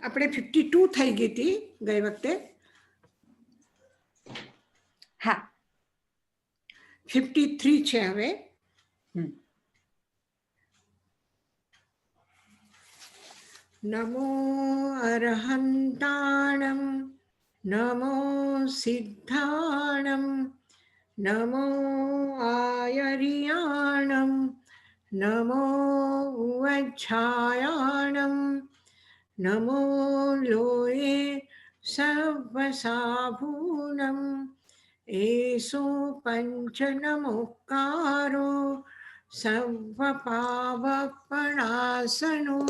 આપણે 52 થઈ ગઈ હતી ગઈ વખતે. હા, 53 છે હવે. નમો અરહંતાણમ નમો સિદ્ધાણમ નમો આયર્યાણમ નમો વજ્જાયાણમ નમો લોએ સર્વસાભૂનમ એસો પંચનમોકારો સર્વપાવપણાસનો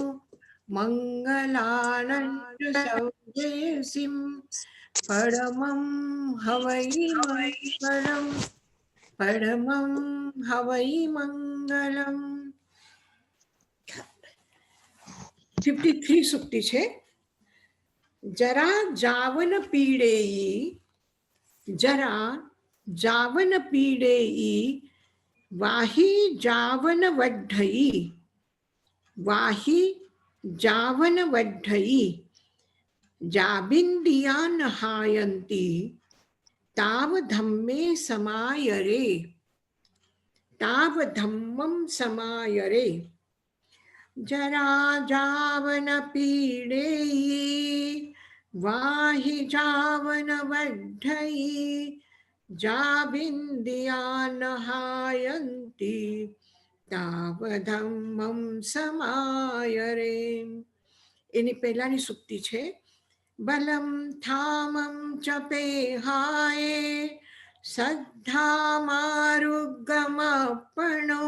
મંગલાનંદ સૌદેશિમ પરમં હવૈ મંગલમ પરમં હવૈ મંગલમ. 53 સુક્તિ છે. જરા જાવન પીડેયી જરા જાવન પીડેયી વાહી જાવન વઢ્ઢયી વાહી જાવન વઢ્ઢયી જાબિંદિયાન હાયંતી તાવ ધમ્મે સમાયરે તાવ ધમ્મમ સમાયરે. જરા જાવન પીડેયી વાહી જાવન વઢ્ઢયી જાબિંદિયાન હાયંતી તાવ ધમ્મમ સમાયરે. એની પહેલાની સુક્તિ છે. બલમ થામમ ચ પેહાયે સદ્ધામારુગમપણો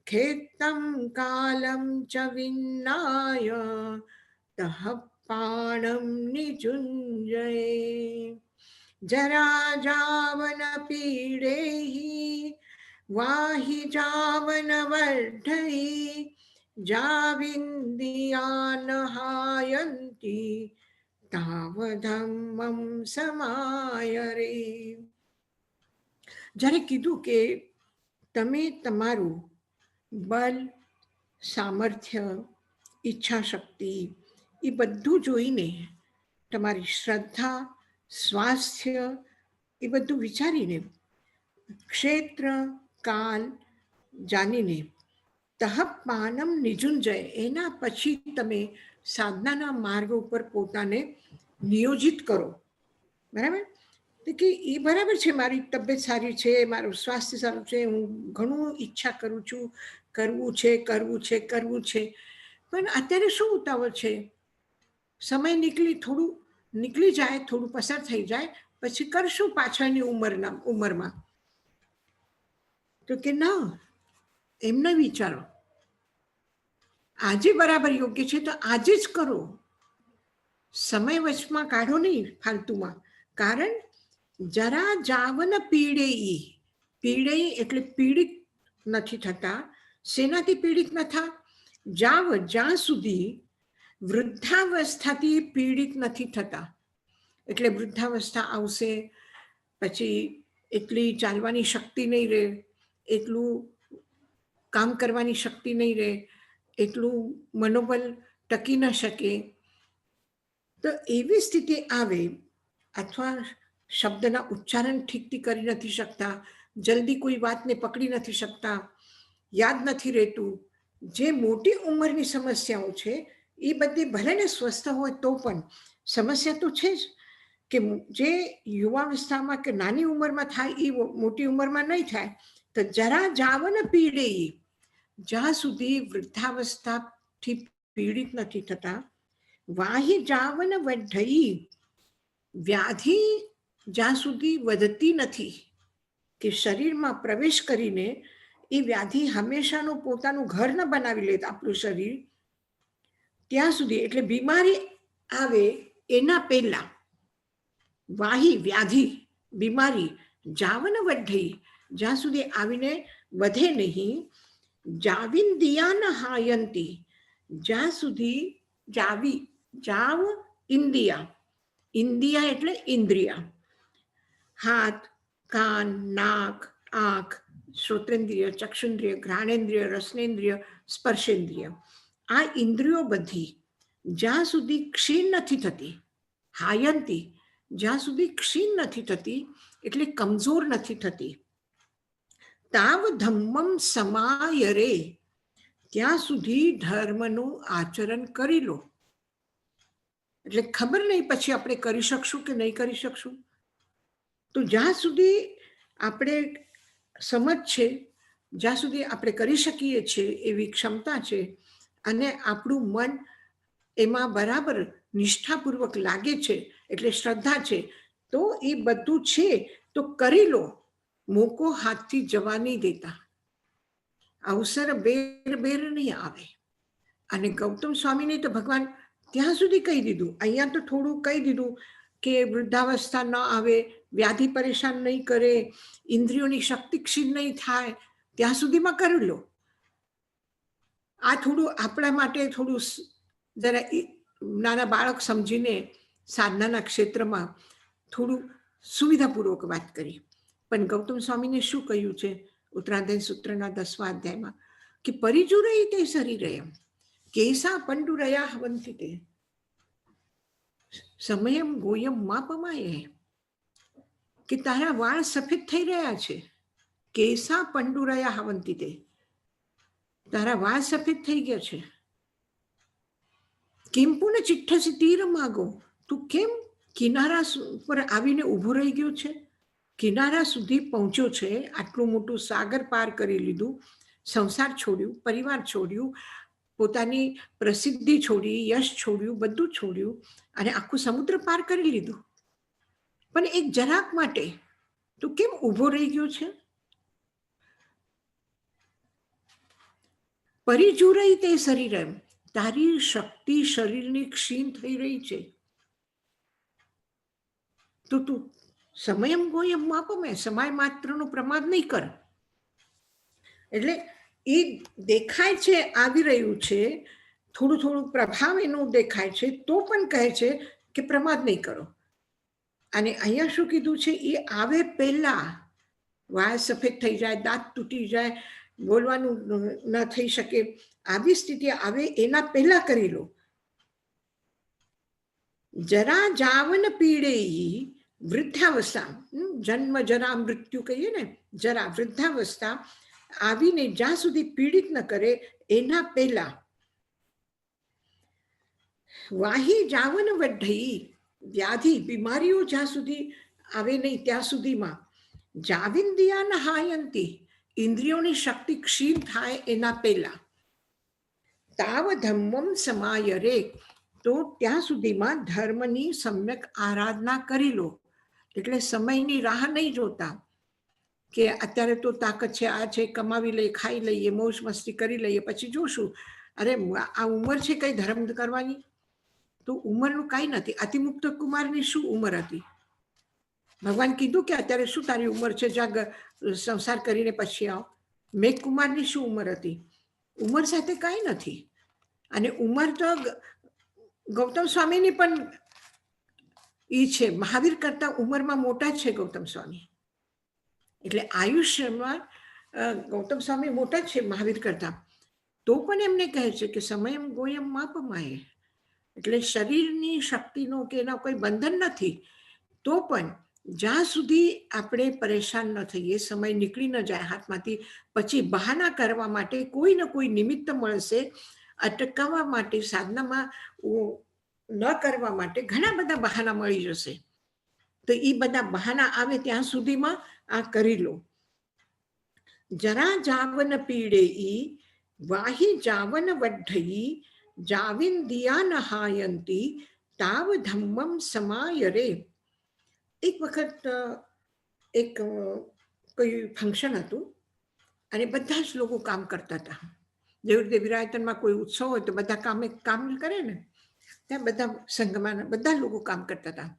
ખેતમ કાલમ ચ વિન્નાય તહ પાણમ નિજુંજયે. જરા જાવન પીડેહી વાહી જાવન વઢ્ઢયી જાવિંદિયાન હાયંતી તાવ ધમ્મમ સમાયરે. જ્યારે કીધું કે તમે તમારું બલ, સામર્થ્ય, ઈચ્છા શક્તિ એ બધું જોઈને, તમારી શ્રદ્ધા, સ્વાસ્થ્ય એ બધું વિચારીને, ક્ષેત્ર કાલ જાણીને તહ પાનમ નિજુંજય એના પછી તમે સાધનાના માર્ગ ઉપર પોતાને નિયોજિત કરો. બરાબર? તો કે એ બરાબર છે, મારી તબિયત સારી છે, મારું સ્વાસ્થ્ય સારું છે, હું ઘણું ઈચ્છા કરું છું, કરવું છે કરવું છે કરવું છે, પણ અત્યારે શું ઉતાવળ છે? સમય થોડું નીકળી જાય, થોડું પસાર થઈ જાય પછી કરશું પાછળની ઉંમરમાં. તો કે ના, એમ ન વિચારો. આજે બરાબર યોગ્ય છે તો આજે જ કરો. સમય વચમાં કાઢો નહીં ફાલતુમાં. કારણ જરા જાવન પીડેયી, પીડેયી એટલે પીડિત નથી થતા. શેનાથી પીડિત ન થા? જાવ જ્યાં સુધી વૃદ્ધાવસ્થાથી પીડિત નથી થતા. એટલે વૃદ્ધાવસ્થા આવશે પછી એટલી ચાલવાની શક્તિ નહીં રહે, એટલું કામ કરવાની શક્તિ નહીં રહે, એટલું મનોબળ ટકી ન શકે. તો એવી સ્થિતિ આવે, અથવા શબ્દના ઉચ્ચારણ ઠીકથી કરી નથી શકતા, જલ્દી કોઈ વાતને પકડી નથી શકતા, યાદ નથી રહેતું, જે મોટી ઉંમરની સમસ્યાઓ છે એ બધી ભલે ને સ્વસ્થ હોય તો પણ સમસ્યા તો છે જ. કે જે યુવાવસ્થામાં કે નાની ઉંમરમાં થાય એ મોટી ઉંમરમાં નહીં થાય. તો જરા જાવન પીડેયી, જ્યાં સુધી વૃદ્ધાવસ્થાથી પીડિત નથી થતા. વાહી જાવન વઢ્ઢયી, વ્યાધિ જ્યાં સુધી વધતી નથી, કે શરીરમાં પ્રવેશ કરીને એ વ્યાધિ હંમેશાનું પોતાનું ઘર ન બનાવી લે આપણું શરીર, ત્યાં સુધી, એટલે બીમારી આવે એના પહેલા વાહી વ્યાધિ બીમારી જાવન વઢ્ઢયી, જ્યાં સુધી આવીને વધે નહીં. જાવિંદિયાન હાયંતી, જ્યાં સુધી જાવી, જાવ ઇન્દિયા, ઇન્દિયા એટલે ઇન્દ્રિયા, હાથ, કાન, નાક, આંખ, શ્રોત્રેન્દ્રિય, ચક્ષુન્દ્રિય, ઘ્રાણેન્દ્રિય, રસનેન્દ્રિય, સ્પર્શેન્દ્રિય, આ ઇન્દ્રિયો બધી જ્યાં સુધી ક્ષીણ નથી થતી, હાયંતી જ્યાં સુધી ક્ષીણ નથી થતી એટલે કમજોર નથી થતી, તાવ ધમ્મમ સમાયરે ત્યાં સુધી ધર્મનું આચરણ કરી લો. એટલે ખબર નહીં પછી આપણે કરી શકશું કે નહીં કરી શકશું. તો જ્યાં સુધી આપણે સમજ છે, જ્યાં સુધી આપણે કરી શકીએ છીએ એવી ક્ષમતા છે અને આપણું મન એમાં બરાબર નિષ્ઠાપૂર્વક લાગે છે, એટલે શ્રદ્ધા છે, તો એ બધું છે તો કરી લો. મોકો હાથથી જવા નહીં દેતા. અવસર બેર બેર નહીં આવે. અને ગૌતમ સ્વામીને તો ભગવાન ત્યાં સુધી કહી દીધું, અહીંયા તો થોડું કહી દીધું કે વૃદ્ધાવસ્થા ન આવે, વ્યાધિ પરેશાન નહીં કરે, ઇન્દ્રિયોની શક્તિ ક્ષીણ નહીં થાય, ત્યાં સુધીમાં કરી લો. આ થોડું આપણા માટે થોડું જરા નાના બાળક સમજીને સાધનાના ક્ષેત્રમાં થોડું સુવિધાપૂર્વક વાત કરી. પણ ગૌતમ સ્વામીને શું કહ્યું છે ઉત્તરાધ્યાય સૂત્રના 10મા અધ્યાયમાં કે પરિજુરઈ તે શરીરે કેસા પંડુરયા હવંતી તે સમયમ ગોયમ માપમાયે, કે તારા વાળ સફેદ થઈ રહ્યા છે. કેસા પંડુરયા હવંતી તે, તારા વાળ સફેદ થઈ ગયા છે. કેમ પુને ચિઠ્ઠસી તીર માગો, તું કેમ કિનારા પર આવીને ઊભો રહી ગયો છે, કિનારા સુધી પહોંચ્યો છે, આટલું મોટું સાગર પાર કરી લીધું, સંસાર છોડ્યું, પરિવાર છોડ્યું, પોતાની પ્રસિદ્ધિ છોડી, યશ છોડ્યું, બધું છોડ્યું અને આખું સમુદ્ર પાર કરી લીધું, પણ એક જરાક માટે તું કેમ ઊભો રહી ગયો છે. પરિજુરઈ તે શરીર, તારી શક્તિ શરીરની ક્ષીણ થઈ રહી છે, તો તું સમયમ ગોયમ માપમે, સમય માત્રનો પ્રમાદ નહીં કર. એટલે એ દેખાય છે આવી રહ્યું છે, થોડું થોડું પ્રભાવ એનો દેખાય છે, તો પણ કહે છે કે પ્રમાદ નહીં કરો. અને અહીંયા શું કીધું છે, એ આવે પહેલા વાળ સફેદ થઈ જાય, દાંત તૂટી જાય, બોલવાનું ન થઈ શકે, આવી સ્થિતિ આવે એના પહેલા કરી લો. જરા જાવન પીડે વૃદ્ધાવસ્થા, જન્મ જરા મૃત્યુ કહીએ ને, જરા વૃદ્ધાવસ્થા આવીને જ્યાં સુધી પીડિત ન કરે એના પહેલા વાહી જાવન વઢઈ, વ્યાધિ બીમારીઓ જ્યાં સુધી આવે નહીં ત્યાં સુધીમાં જાવિંદિયા નહાયંતી, ઇન્દ્રિયોની શક્તિ ક્ષીણ થાય એના પહેલા તાવ ધમ્મમ સમાય રે, તો ત્યાં સુધીમાં ધર્મની સમ્યક આરાધના કરી લો. એટલે સમયની રાહ નહીં જોતા કે અત્યારે તો તાકાત છે, આ છે, કમાવી લઈએ, ખાઈ લઈએ, મોજ મસ્તી કરી લઈએ, પછી જોશું. અરે આ ઉંમર છે કઈ ધર્મ કરવાની, તો ઉંમરનું કાંઈ નથી. અતિમુક્ત કુમારની શું ઉંમર હતી? ભગવાન કીધું કે અત્યારે શું તારી ઉંમર છે, જ્યાં સંસાર કરીને પછી આવ. મેઘ કુમારની શું ઉંમર હતી? ઉંમર સાથે કાંઈ નથી. અને ઉંમર તો ગૌતમ સ્વામીની પણ એ છે, મહાવીર કરતા ઉંમરમાં મોટા છે ગૌતમ સ્વામી. એટલે આયુષ્યમાં ગૌતમ સ્વામી મોટા છે મહાવીર કરતા, તો પણ એમને કહે છે કે સમયમ ગોયમ માપમાયે. એટલે શરીરની શક્તિનો કે એના કોઈ બંધન નથી, તો પણ જ્યાં સુધી આપણે પરેશાન ન થઈએ, સમય નીકળી ન જાય હાથમાંથી, પછી બહાના કરવા માટે કોઈ ને કોઈ નિમિત્ત મળશે, અટકાવવા માટે, સાધનામાં ન કરવા માટે ઘણા બધા બહાના મળી જશે. તો એ બધા બહાના આવે ત્યાં સુધીમાં આ કરી લો. જરા જાવન પીડે વાહી જાવન વઢઈ જાવિંદિયા નહાયંતી તાવ ધમ્મમ સમાય રે. એક વખત એક કોઈ ફંક્શન હતું અને બધા જ લોકો કામ કરતા હતા. જેવી રીતે વિરાયતનમાં કોઈ ઉત્સવ હોય તો બધા કામ કરે ને, ત્યાં બધા સંઘમાં બધા લોકો કામ કરતા હતા.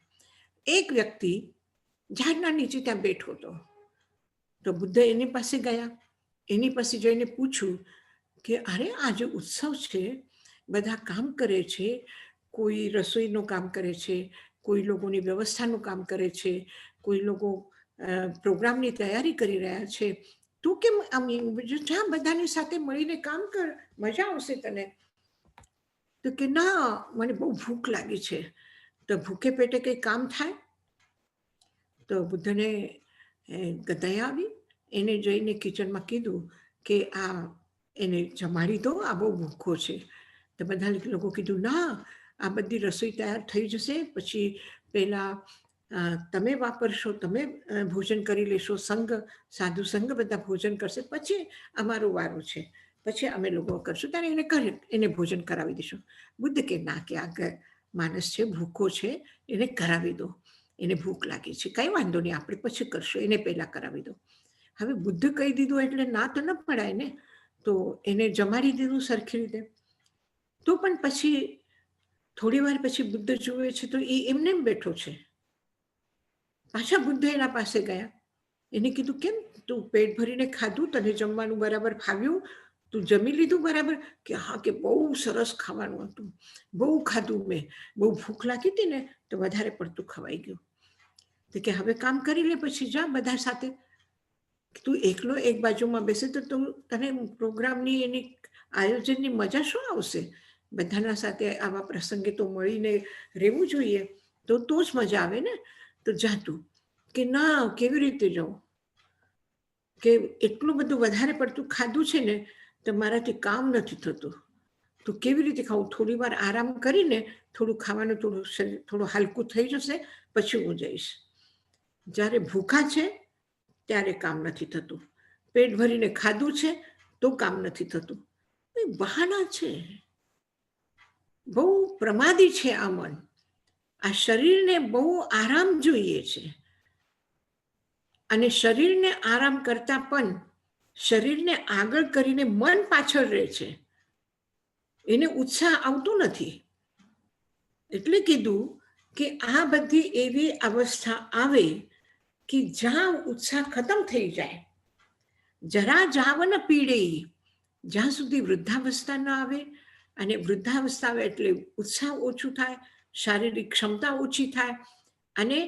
એક વ્યક્તિ ઝાડના નીચે ત્યાં બેઠો હતો. તો બુદ્ધ એની પાસે ગયા, એની પાસે જઈને પૂછ્યું કે અરે આ જે ઉત્સવ છે, બધા કામ કરે છે, કોઈ રસોઈનું કામ કરે છે, કોઈ લોકોની વ્યવસ્થાનું કામ કરે છે, કોઈ લોકો પ્રોગ્રામની તૈયારી કરી રહ્યા છે, તું કેમ આમ જા બધાની સાથે મળીને કામ કર, મજા આવશે તને. તો કે ના, મને બહુ ભૂખ લાગી છે. તો ભૂખે પેટે કંઈ કામ થાય? તો બુદ્ધને દયા આવી. એને જઈને કિચનમાં કીધું કે આ એને જમાડી દો, આ બહુ ભૂખો છે. તો બધા લોકો કીધું ના, આ બધી રસોઈ તૈયાર થઈ જશે, પછી પહેલાં તમે વાપરશો, તમે ભોજન કરી લેશો, સાધુ સંઘ બધા ભોજન કરશે, પછી અમારો વારો છે, પછી અમે લોકો કરશું, ત્યારે એને ભોજન કરાવી દઈશું. બુદ્ધ કે ના, કે આ માણસ છે, ભૂખો છે, એને કરાવી દો, એને ભૂખ લાગી છે, કંઈ વાંધો નહીં, આપણે પછી કરશું, એને પહેલાં કરાવી દો. હવે બુદ્ધ કહી દીધું એટલે ના તો ન પડાય ને, તો એને જમાડી દીધું સરખી રીતે. તો પણ પછી થોડી વાર પછી બુદ્ધ જુએ છે તો એ એમને બેઠો છે. પાછા બુદ્ધ એના પાસે ગયા. એને કીધું, કેમ તું પેટ ભરીને ખાધું, તને જમવાનું બરાબર ફાવ્યું, તું જમી લીધું બરાબર? કે હા, કે બહુ સરસ ખાવાનું હતું, બહુ ખાધું મેં, બહુ ભૂખ લાગી હતી ને તો વધારે પડતું ખવાઈ ગયું. તો કે હવે કામ કરી લે, પછી જા બધા સાથે. તું એકલો એક બાજુમાં બેસે તો તને પ્રોગ્રામની એની આયોજનની મજા શું આવશે? બધાના સાથે આવા પ્રસંગે તો મળીને રહેવું જોઈએ, તો જ મજા આવે ને. તો જાતું કે ના, કેવી રીતે જાઉં, કે એટલું બધું વધારે પડતું ખાધું છે ને તો મારાથી કામ નથી થતું, તો કેવી રીતે ખાવું? થોડી વાર આરામ કરીને થોડું ખાવાનું, થોડું હલકું થઈ જશે, પછી હું જઈશ. જ્યારે ભૂખા છે ત્યારે કામ નથી થતું, પેટ ભરીને ખાધું છે તો કામ નથી થતું. એ બહાના છે, બહુ પ્રમાદી છે આ મન. આ શરીરને બહુ આરામ જોઈએ છે, અને શરીરને આરામ કરતા પણ શરીરને આગળ કરીને મન પાછળ રહે છે, એને ઉત્સાહ આવતો નથી. એટલે કીધું કે આ બધી એવી અવસ્થા આવે કે જ્યાં ઉત્સાહ ખતમ થઈ જાય. જરા જાવન પીડે, જ્યાં સુધી વૃદ્ધાવસ્થા ન આવે, અને વૃદ્ધાવસ્થા આવે એટલે ઉત્સાહ ઓછું થાય, શારીરિક ક્ષમતા ઓછી થાય, અને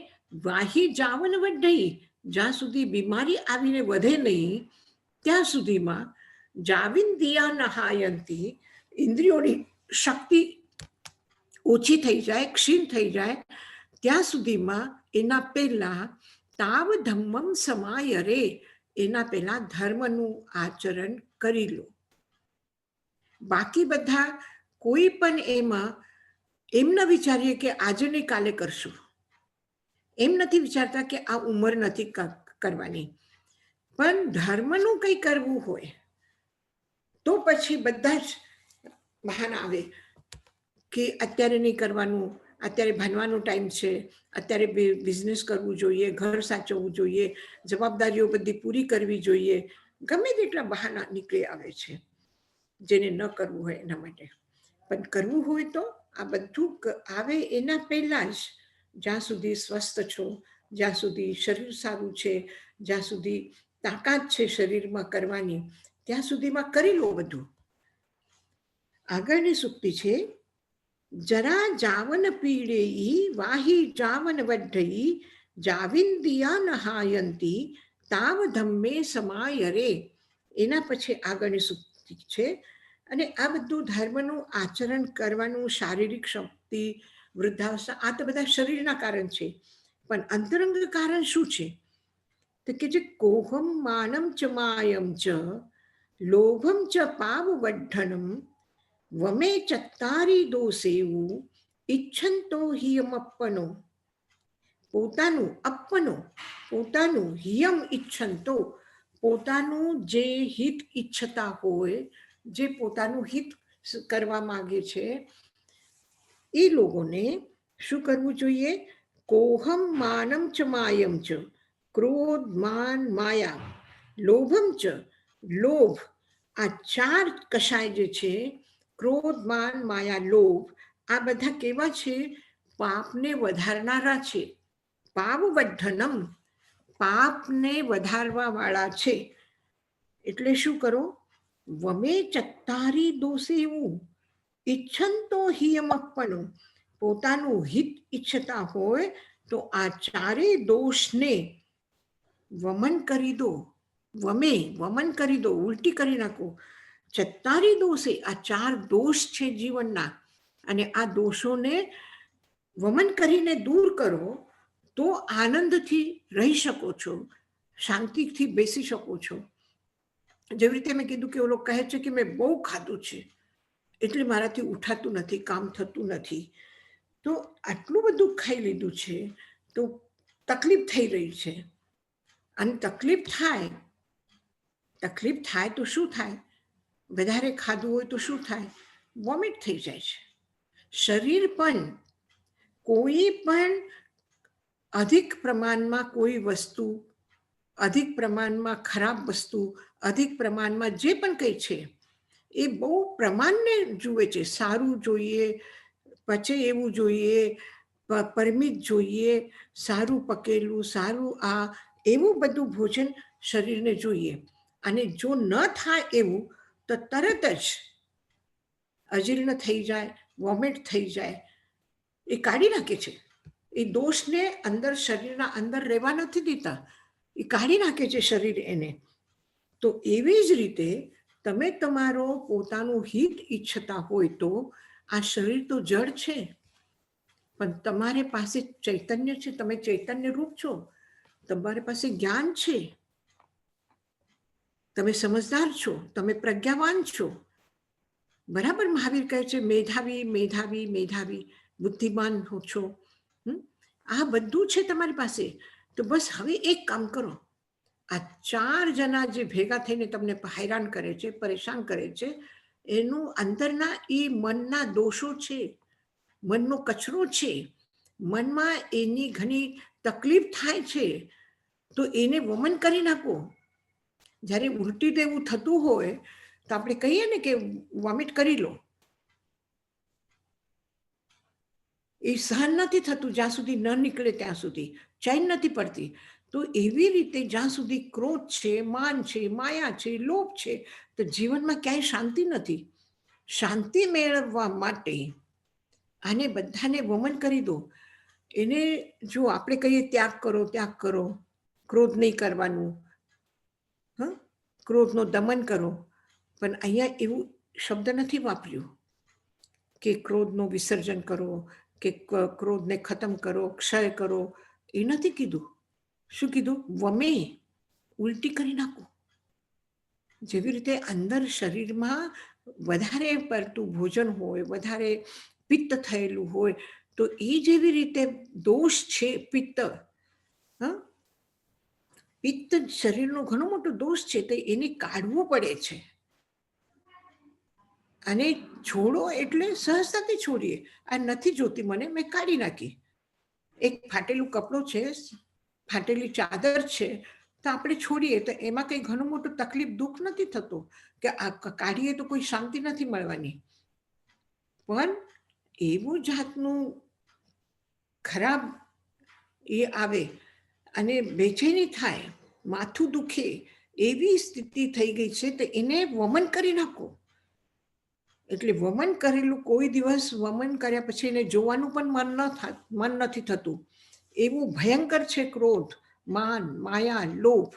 વાહી જાવન વઢઈ, જ્યાં સુધી બીમારી આવીને વધે નહીં ત્યાં સુધીમાં જાવિન દિયા નહાયંતી, ઇન્દ્રિયોની શક્તિ ઓછી થઈ જાય, ક્ષીણ થઈ જાય, ત્યાં સુધીમાં એના પહેલા તાવ ધમ્મમ સમાય રે, એના પહેલા ધર્મનું આચરણ કરી લો. બાકી બધા કોઈ પણ એમાં એમ ન વિચારીએ કે આજે ને કાલે કરશું, એમ નથી વિચારતા કે આ ઉંમર નથી કરવાની. પણ ધર્મનું કંઈ કરવું હોય તો પછી બધા જ બહાના આવે કે અત્યારે નહીં કરવાનું, અત્યારે ભણવાનો ટાઈમ છે, અત્યારે બિઝનેસ કરવું જોઈએ, ઘર સાચવવું જોઈએ, જવાબદારીઓ બધી પૂરી કરવી જોઈએ, ગમે તેટલા બહાના નીકળી આવે છે જેને ન કરવું હોય એના માટે. પણ કરવું હોય તો આ બધું આવે એના પહેલા જ, જ્યાં સુધી સ્વસ્થ છો, જ્યાં સુધી શરીર સારું છે, જ્યાં સુધી તાકાત છે શરીરમાં કરવાની, ત્યાં સુધીમાં કરી લો બધું. આગળની સુક્તિ છે, જરા જાવન પીડેઈ વાહી જાવન વઢઈ, જાવિંદિયા નહાયંતી તાવ ધમ્મે સમાય રે. એના પછી આગળની સુક્તિ છે, અને આ બધું ધર્મનું આચરણ કરવાનું, શારીરિક શક્તિ, વૃદ્ધાવસ્થા, આ તો બધા શરીરના કારણ છે, પણ અંતરંગ કારણ શું છે? તો કે જે કોહમ માનમ ચ માયમ ચ લોભમ ચ પાવ વઢ્ઢનમ વમે ચત્તારી દોષેવું ઈચ્છંતો હિયમ અપ્પનો. પોતાનું અપ્પનો, પોતાનું હિયમ ઈચ્છંતો, પોતાનું જે હિત ઈચ્છતા હોય, જે પોતાનું હિત કરવા માંગે છે, એ લોકોને શું કરવું જોઈએ? કોહમ માનમ ચ માયમ ચ, ક્રોધ, માન, માયા, લોભમ ચ, લોભ, આ ચાર કશાય જે છે, ક્રોધ, માન, માયા, લોભ, આ બધા કેવા છે? પાપને વધારનારા છે. પાપ વઢ્ઢનમ, પાપને વધારવા વાળા છે. એટલે શું કરો? વમે ચત્તારી દોષે એવું ઈચ્છંતો હિયમ અપ્પનો, પોતાનું હિત ઈચ્છતા હોય તો આ ચારે દોષને વમન કરી દો. વમન કરી દો, ઉલટી કરી નાખો. ચત્તારી દોષે, આ ચાર દોષ છે જીવનના, અને આ દોષોને વમન કરીને દૂર કરો તો આનંદથી રહી શકો છો, શાંતિથી બેસી શકો છો. જેવી રીતે મેં કીધું કે ઓલો કહે છે કે મેં બહુ ખાધું છે એટલે મારાથી ઉઠાતું નથી, કામ થતું નથી. તો આટલું બધું ખાઈ લીધું છે તો તકલીફ થઈ રહી છે. અને તકલીફ થાય તો શું થાય? વધારે ખાધું હોય તો શું થાય? વોમિટ થઈ જાય છે. શરીર પણ કોઈ પણ અધિક પ્રમાણમાં કોઈ વસ્તુ, અધિક પ્રમાણમાં ખરાબ વસ્તુ, અધિક પ્રમાણમાં જે પણ કંઈ છે એ બહુ પ્રમાણને જુએ છે. સારું જોઈએ, પચે એવું જોઈએ, પરિમિત જોઈએ, સારું પકેલું, સારું આ, એવું બધું ભોજન શરીરને જોઈએ. અને જો ન થાય એવું તો તરત જ અજીર્ણ થઈ જાય, વોમિટ થઈ જાય, એ કાઢી નાખે છે. એ દોષને અંદર શરીરના અંદર રહેવા નથી દેતા, એ કાઢી નાખે છે શરીર એને. તો એવી જ રીતે તમે તમારો પોતાનું હિત ઈચ્છતા હોય તો આ શરીર તો જડ છે, પણ તમારી પાસે ચૈતન્ય છે, તમે ચૈતન્ય રૂપ છો, તમારી પાસે જ્ઞાન છે, તમે સમજદાર છો, તમે પ્રજ્ઞાવાન છો. બરાબર મહાવીર કહે છે મેધાવી મેધાવી મેધાવી, બુદ્ધિમાન છો. આ બધું છે તમારી પાસે. તો બસ હવે એક કામ કરો, આ 4 જણા જે ભેગા થઈને તમને હેરાન કરે છે, પરેશાન કરે છે, એનું અંદરના એ મનના દોષો છે, મનનો કચરો છે, મનમાં એની ઘણી તકલીફ થાય છે, તો એને વમન કરી નાખો. જ્યારે ઉલટી દેવું થતું હોય તો આપણે કહીએ ને કે વોમિટ કરી લો. એ સહન નથી થતું જ્યાં સુધી ન નીકળે ત્યાં સુધી, ચૈન નથી પડતી. તો એવી રીતે જ્યાં સુધી ક્રોધ છે, માન છે, માયા છે, લોભ છે, તો જીવનમાં ક્યાંય શાંતિ નથી. શાંતિ મેળવવા માટે આને બધાને વમન કરી દો. એને જો આપણે કહીએ ત્યાગ કરો, ક્રોધ નહીં કરવાનું, ક્રોધનો દમન કરો, પણ અહીંયા એવું શબ્દ નથી વાપર્યું કે ક્રોધનું વિસર્જન કરો, કે ક્રોધને ખતમ કરો, ક્ષય કરો, એ નથી કીધું. શું કીધું? વમે, ઉલટી કરી નાખો. જેવી રીતે અંદર શરીરમાં વધારે પડતું ભોજન હોય, વધારે પિત્ત થયેલું હોય, તો એ જેવી રીતે દોષ છે પિત્ત, પિત્ત શરીરનો ઘણો મોટો દોષ છે, તો એને કાઢવો પડે છે. અને છોડો એટલે સહજતાથી છોડીએ. આ નથી જોતી મને, મેં કાઢી નાખી. એક ફાટેલું કપડું છે, ફાટેલી ચાદર છે, તો આપણે છોડીએ તો એમાં કંઈ ઘણું મોટું તકલીફ, દુઃખ નથી થતું, કે આ કાઢીએ તો કોઈ શાંતિ નથી મળવાની. પણ એવું જાતનું ખરાબ એ આવે અને બેચેની થાય, માથું દુખે, એવી સ્થિતિ થઈ ગઈ છે, તો એને વમન કરી નાખો. એટલે વમન કરેલું કોઈ દિવસ વમન કર્યા પછી એને જોવાનું પણ મન નથી થતું. એવું ભયંકર છે ક્રોધ, માન, માયા, લોભ.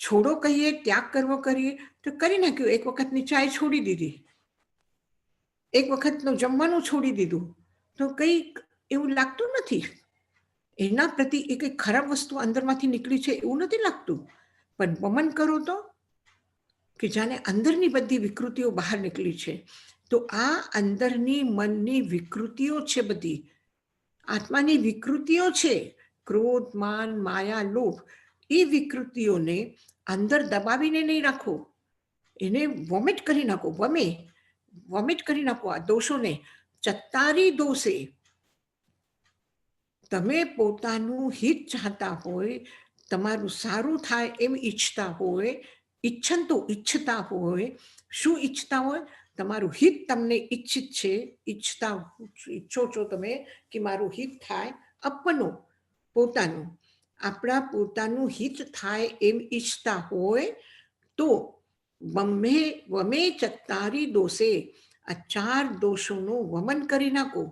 છોડો કહીએ, ત્યાગ કરવો કરીએ તો કરી નાખ્યું. એક વખતની ચાય છોડી દીધી, એક વખતનું જમવાનું છોડી દીધું, તો કંઈ એવું લાગતું નથી. એના પ્રતિ એ કંઈ ખરાબ વસ્તુ અંદરમાંથી નીકળી છે એવું નથી લાગતું. પણ વમન કરો તો કે જાણે અંદરની બધી વિકૃતિઓ બહાર નીકળી છે. તો આ અંદરની મનની વિકૃતિઓ છે, બધી આત્માની વિકૃતિઓ છે, ક્રોધ, માન, માયા, લોભ. એ વિકૃતિઓને અંદર દબાવીને નહીં રાખો, એને વોમિટ કરી નાખો. વોમિટ કરી નાખો આ દોષોને. ચત્તારી દોષે, તમે પોતાનું હિત ચાહતા હોય, તમારું સારું થાય એમ ઈચ્છતા હોય, ઈચ્છતા હોય, શું ઈચ્છતા હોય? તમારું હિત તમને ઈચ્છિત છે, ઈચ્છો છો તમે કે મારું હિત થાય, અપનું પોતાનું, આપણા પોતાનું હિત થાય એમ ઈચ્છતા હોય તો વમે ચત્તારી દોષે, આ 4 દોષોનું વમન કરી નાખો.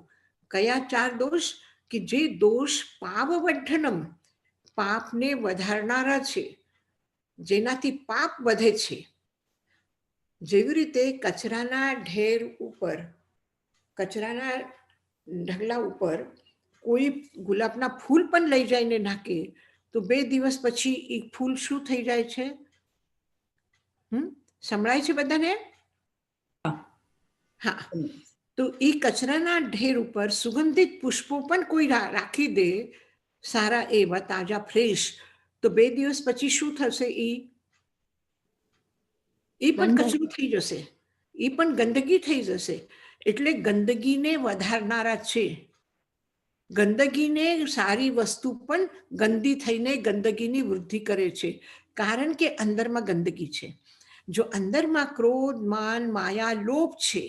કયા 4 દોષ? કે જે દોષ પાપવર્ધનમ, પાપને વધારનારા છે, જેનાથી પાપ વધે છે. જેવી રીતે કચરાના ઢેર ઉપર કચરાના ઢગલા ઉપર કોઈ ગુલાબના ફૂલ પણ લઈ જઈને નાખે તો 2 દિવસ પછી એ ફૂલ શું થઈ જાય છે? સંભળાય છે બધાને? હા. તો એ કચરાના ઢેર ઉપર સુગંધિત પુષ્પો પણ કોઈ રાખી દે, સારા એવા તાજા ફ્રેશ, તો 2 દિવસ પછી શું થશે? એ પણ કચરું થઈ જશે, એ પણ ગંદકી થઈ જશે. એટલે ગંદકીને વધારનારા છે. ગંદકીને સારી વસ્તુ પણ ગંદી થઈને ગંદકીની વૃદ્ધિ કરે છે, કારણ કે અંદરમાં ગંદકી છે. જો અંદરમાં ક્રોધ, માન, માયા, લોભ છે,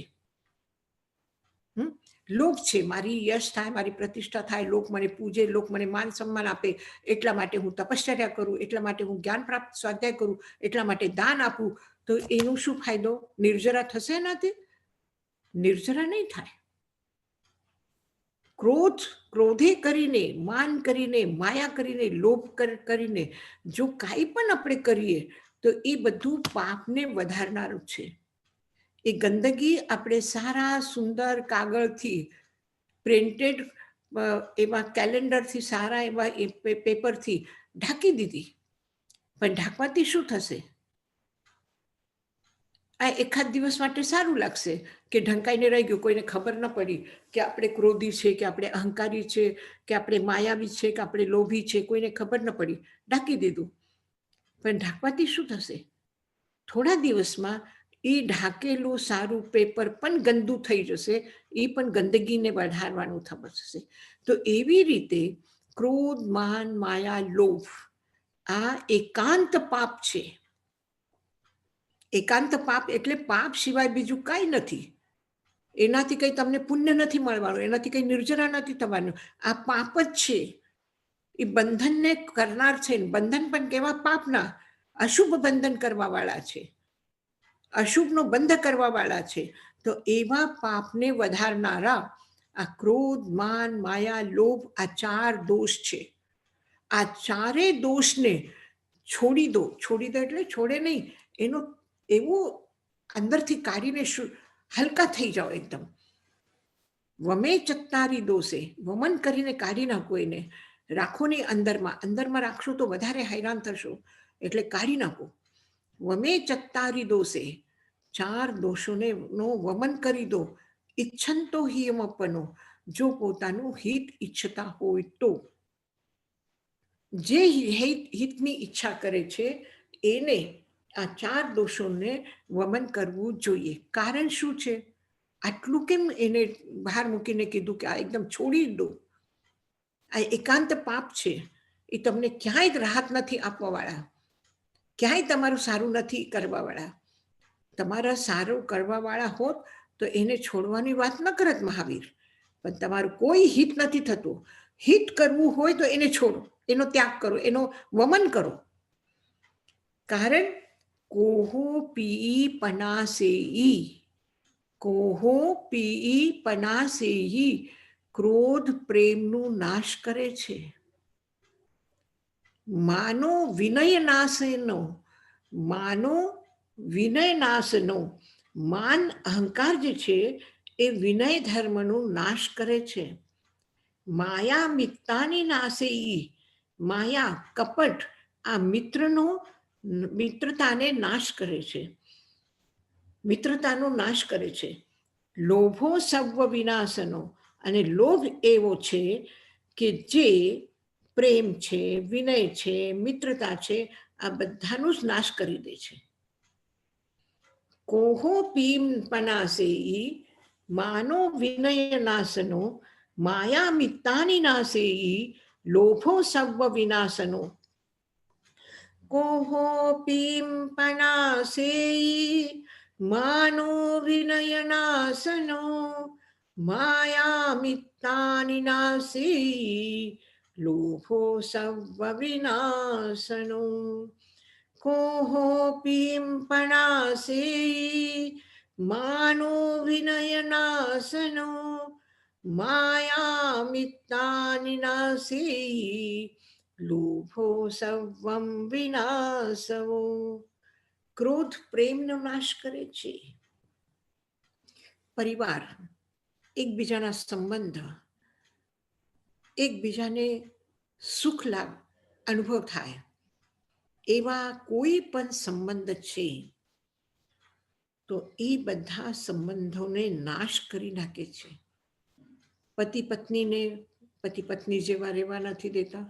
લોભ છે, મારી યશ થાય, મારી પ્રતિષ્ઠા થાય, લોક મને પૂજે, લોક મને માન સન્માન આપે, એટલા માટે હું તપશ્ચર્યા કરું, એટલા માટે હું જ્ઞાન પ્રાપ્ત સ્વાધ્યાય કરું, એટલા માટે દાન આપું, તો એનો શું ફાયદો? નિર્જરા થશે એનાથી? નિર્જરા નહીં થાય. ક્રોધે કરીને, માન કરીને, માયા કરીને, લોભ કરીને જો કાંઈ પણ આપણે કરીએ તો એ બધું પાપને વધારનારું છે. એ ગંદકી આપણે સારા સુંદર કાગળથી, પ્રિન્ટેડ એવા કેલેન્ડરથી, સારા એવા પેપરથી ઢાંકી દીધી. પણ ઢાંકવાથી શું થશે? આ એકાદ દિવસ માટે સારું લાગશે કે ઢંકાઈને રહી ગયું, કોઈને ખબર ન પડી કે આપણે ક્રોધી છે, કે આપણે અહંકારી છે, કે આપણે માયાવી છે, કે આપણે લોભી છે, કોઈને ખબર ન પડી, ઢાંકી દીધું. પણ ઢાંકવાથી શું થશે? થોડા દિવસમાં એ ઢાંકેલું સારું પેપર પણ ગંદુ થઈ જશે, એ પણ ગંદકીને વધારવાનું થશે. તો એવી રીતે ક્રોધ, માન, માયા, લોભ આ એકાંત પાપ છે. એકાંત પાપ એટલે પાપ સિવાય બીજું કાંઈ નથી. એનાથી કંઈ તમને પુણ્ય નથી મળવાનું, એનાથી કંઈ નિર્જરા નથી થવાનું. આ પાપ જ છે. એ બંધનને કરનાર છે. બંધન પણ કેવા પાપના? અશુભ બંધન કરવા વાળા છે, અશુભનો બંધ કરવા વાળા છે. તો એવા પાપને વધારનારા આ ક્રોધ, માન, માયા, લોભ, આ 4 દોષ છે. આ 4 દોષને છોડી દો. છોડી દો એટલે છોડે નહીં, એનો એવું અંદરથી કાઢીને હલકા થઈ જાઓ એકદમ. વમે ચત્તારી દોષે, વમન કરીને કાઢી નાખો એને. રાખો નહીં અંદરમાં, અંદરમાં રાખશો તો વધારે હેરાન થશો, એટલે કાઢી નાખો. વમે ચત્તારી દોષે, 4 દોષોને નો વમન કરી દો. ઈચ્છંતો હિયમપનો, જો પોતાનું હિત ઈચ્છતા હોય તો. જે હિતની ઈચ્છા કરે છે એને આ 4 દોષોને વમન કરવું જોઈએ. કારણ શું છે? આટલું કેમ એને બહાર મૂકીને કીધું કે આ એકદમ છોડી દો? આ એકાંત પાપ છે. એ તમને ક્યાંય રાહત નથી આપવા વાળા, ક્યાંય તમારું સારું નથી કરવા વાળા. તમારા સારું કરવા વાળા હોત તો એને છોડવાની વાત ન કરત મહાવીર. પણ તમારું કોઈ હિત નથી થતું. હિત કરવું હોય તો એને છોડો, એનો ત્યાગ કરો, એનો વમન કરો. કારણ કોહો પી પનાસેઈ, કોહો પી પનાસેઈ, ક્રોધ પ્રેમનું નાશ કરે છે. માનો વિનય નાશનો, માનો વિનય નાશનો, માન અહંકાર જે છે એ વિનય ધર્મનો નાશ કરે છે. માયા મિત્તાની નાશેઈ, માયા કપટ આ મિત્રતાને નાશ કરે છે, મિત્રતાનો નાશ કરે છે. લોભો સર્વ વિનાશનો, અને લોભ એવો છે કે જે પ્રેમ છે, વિનય છે, મિત્રતા છે, આ બધાનું જ નાશ કરી દે છે. કોહો પીમ પનાસેઈ, માનો વિનય નાશનો, માયા મિત્તાની નાશેઈ, લોભો સર્વ વિનાશનો. કોહો પીમ પનાસેઈ, માનો વિનય નાશનો, માયા મિત્તાની નાશેઈ, લોભો સર્વ વિનાશનો. કોહો પીમ પનાસેઈ, માનો વિનય નાશનો, માયા મિત્તાની નાશેઈ, લોભો સર્વં વિનાશવો. ક્રોધ પ્રેમનો નાશ કરે છે. પરિવાર, એકબીજાના સંબંધ, એકબીજાને સુખ લાભ અનુભવ થાય એવા કોઈ પણ સંબંધ છે તો એ બધા સંબંધોને નાશ કરી નાખે છે. પતિ પત્નીને પતિ પત્ની જેવા રહેવા નથી દેતા,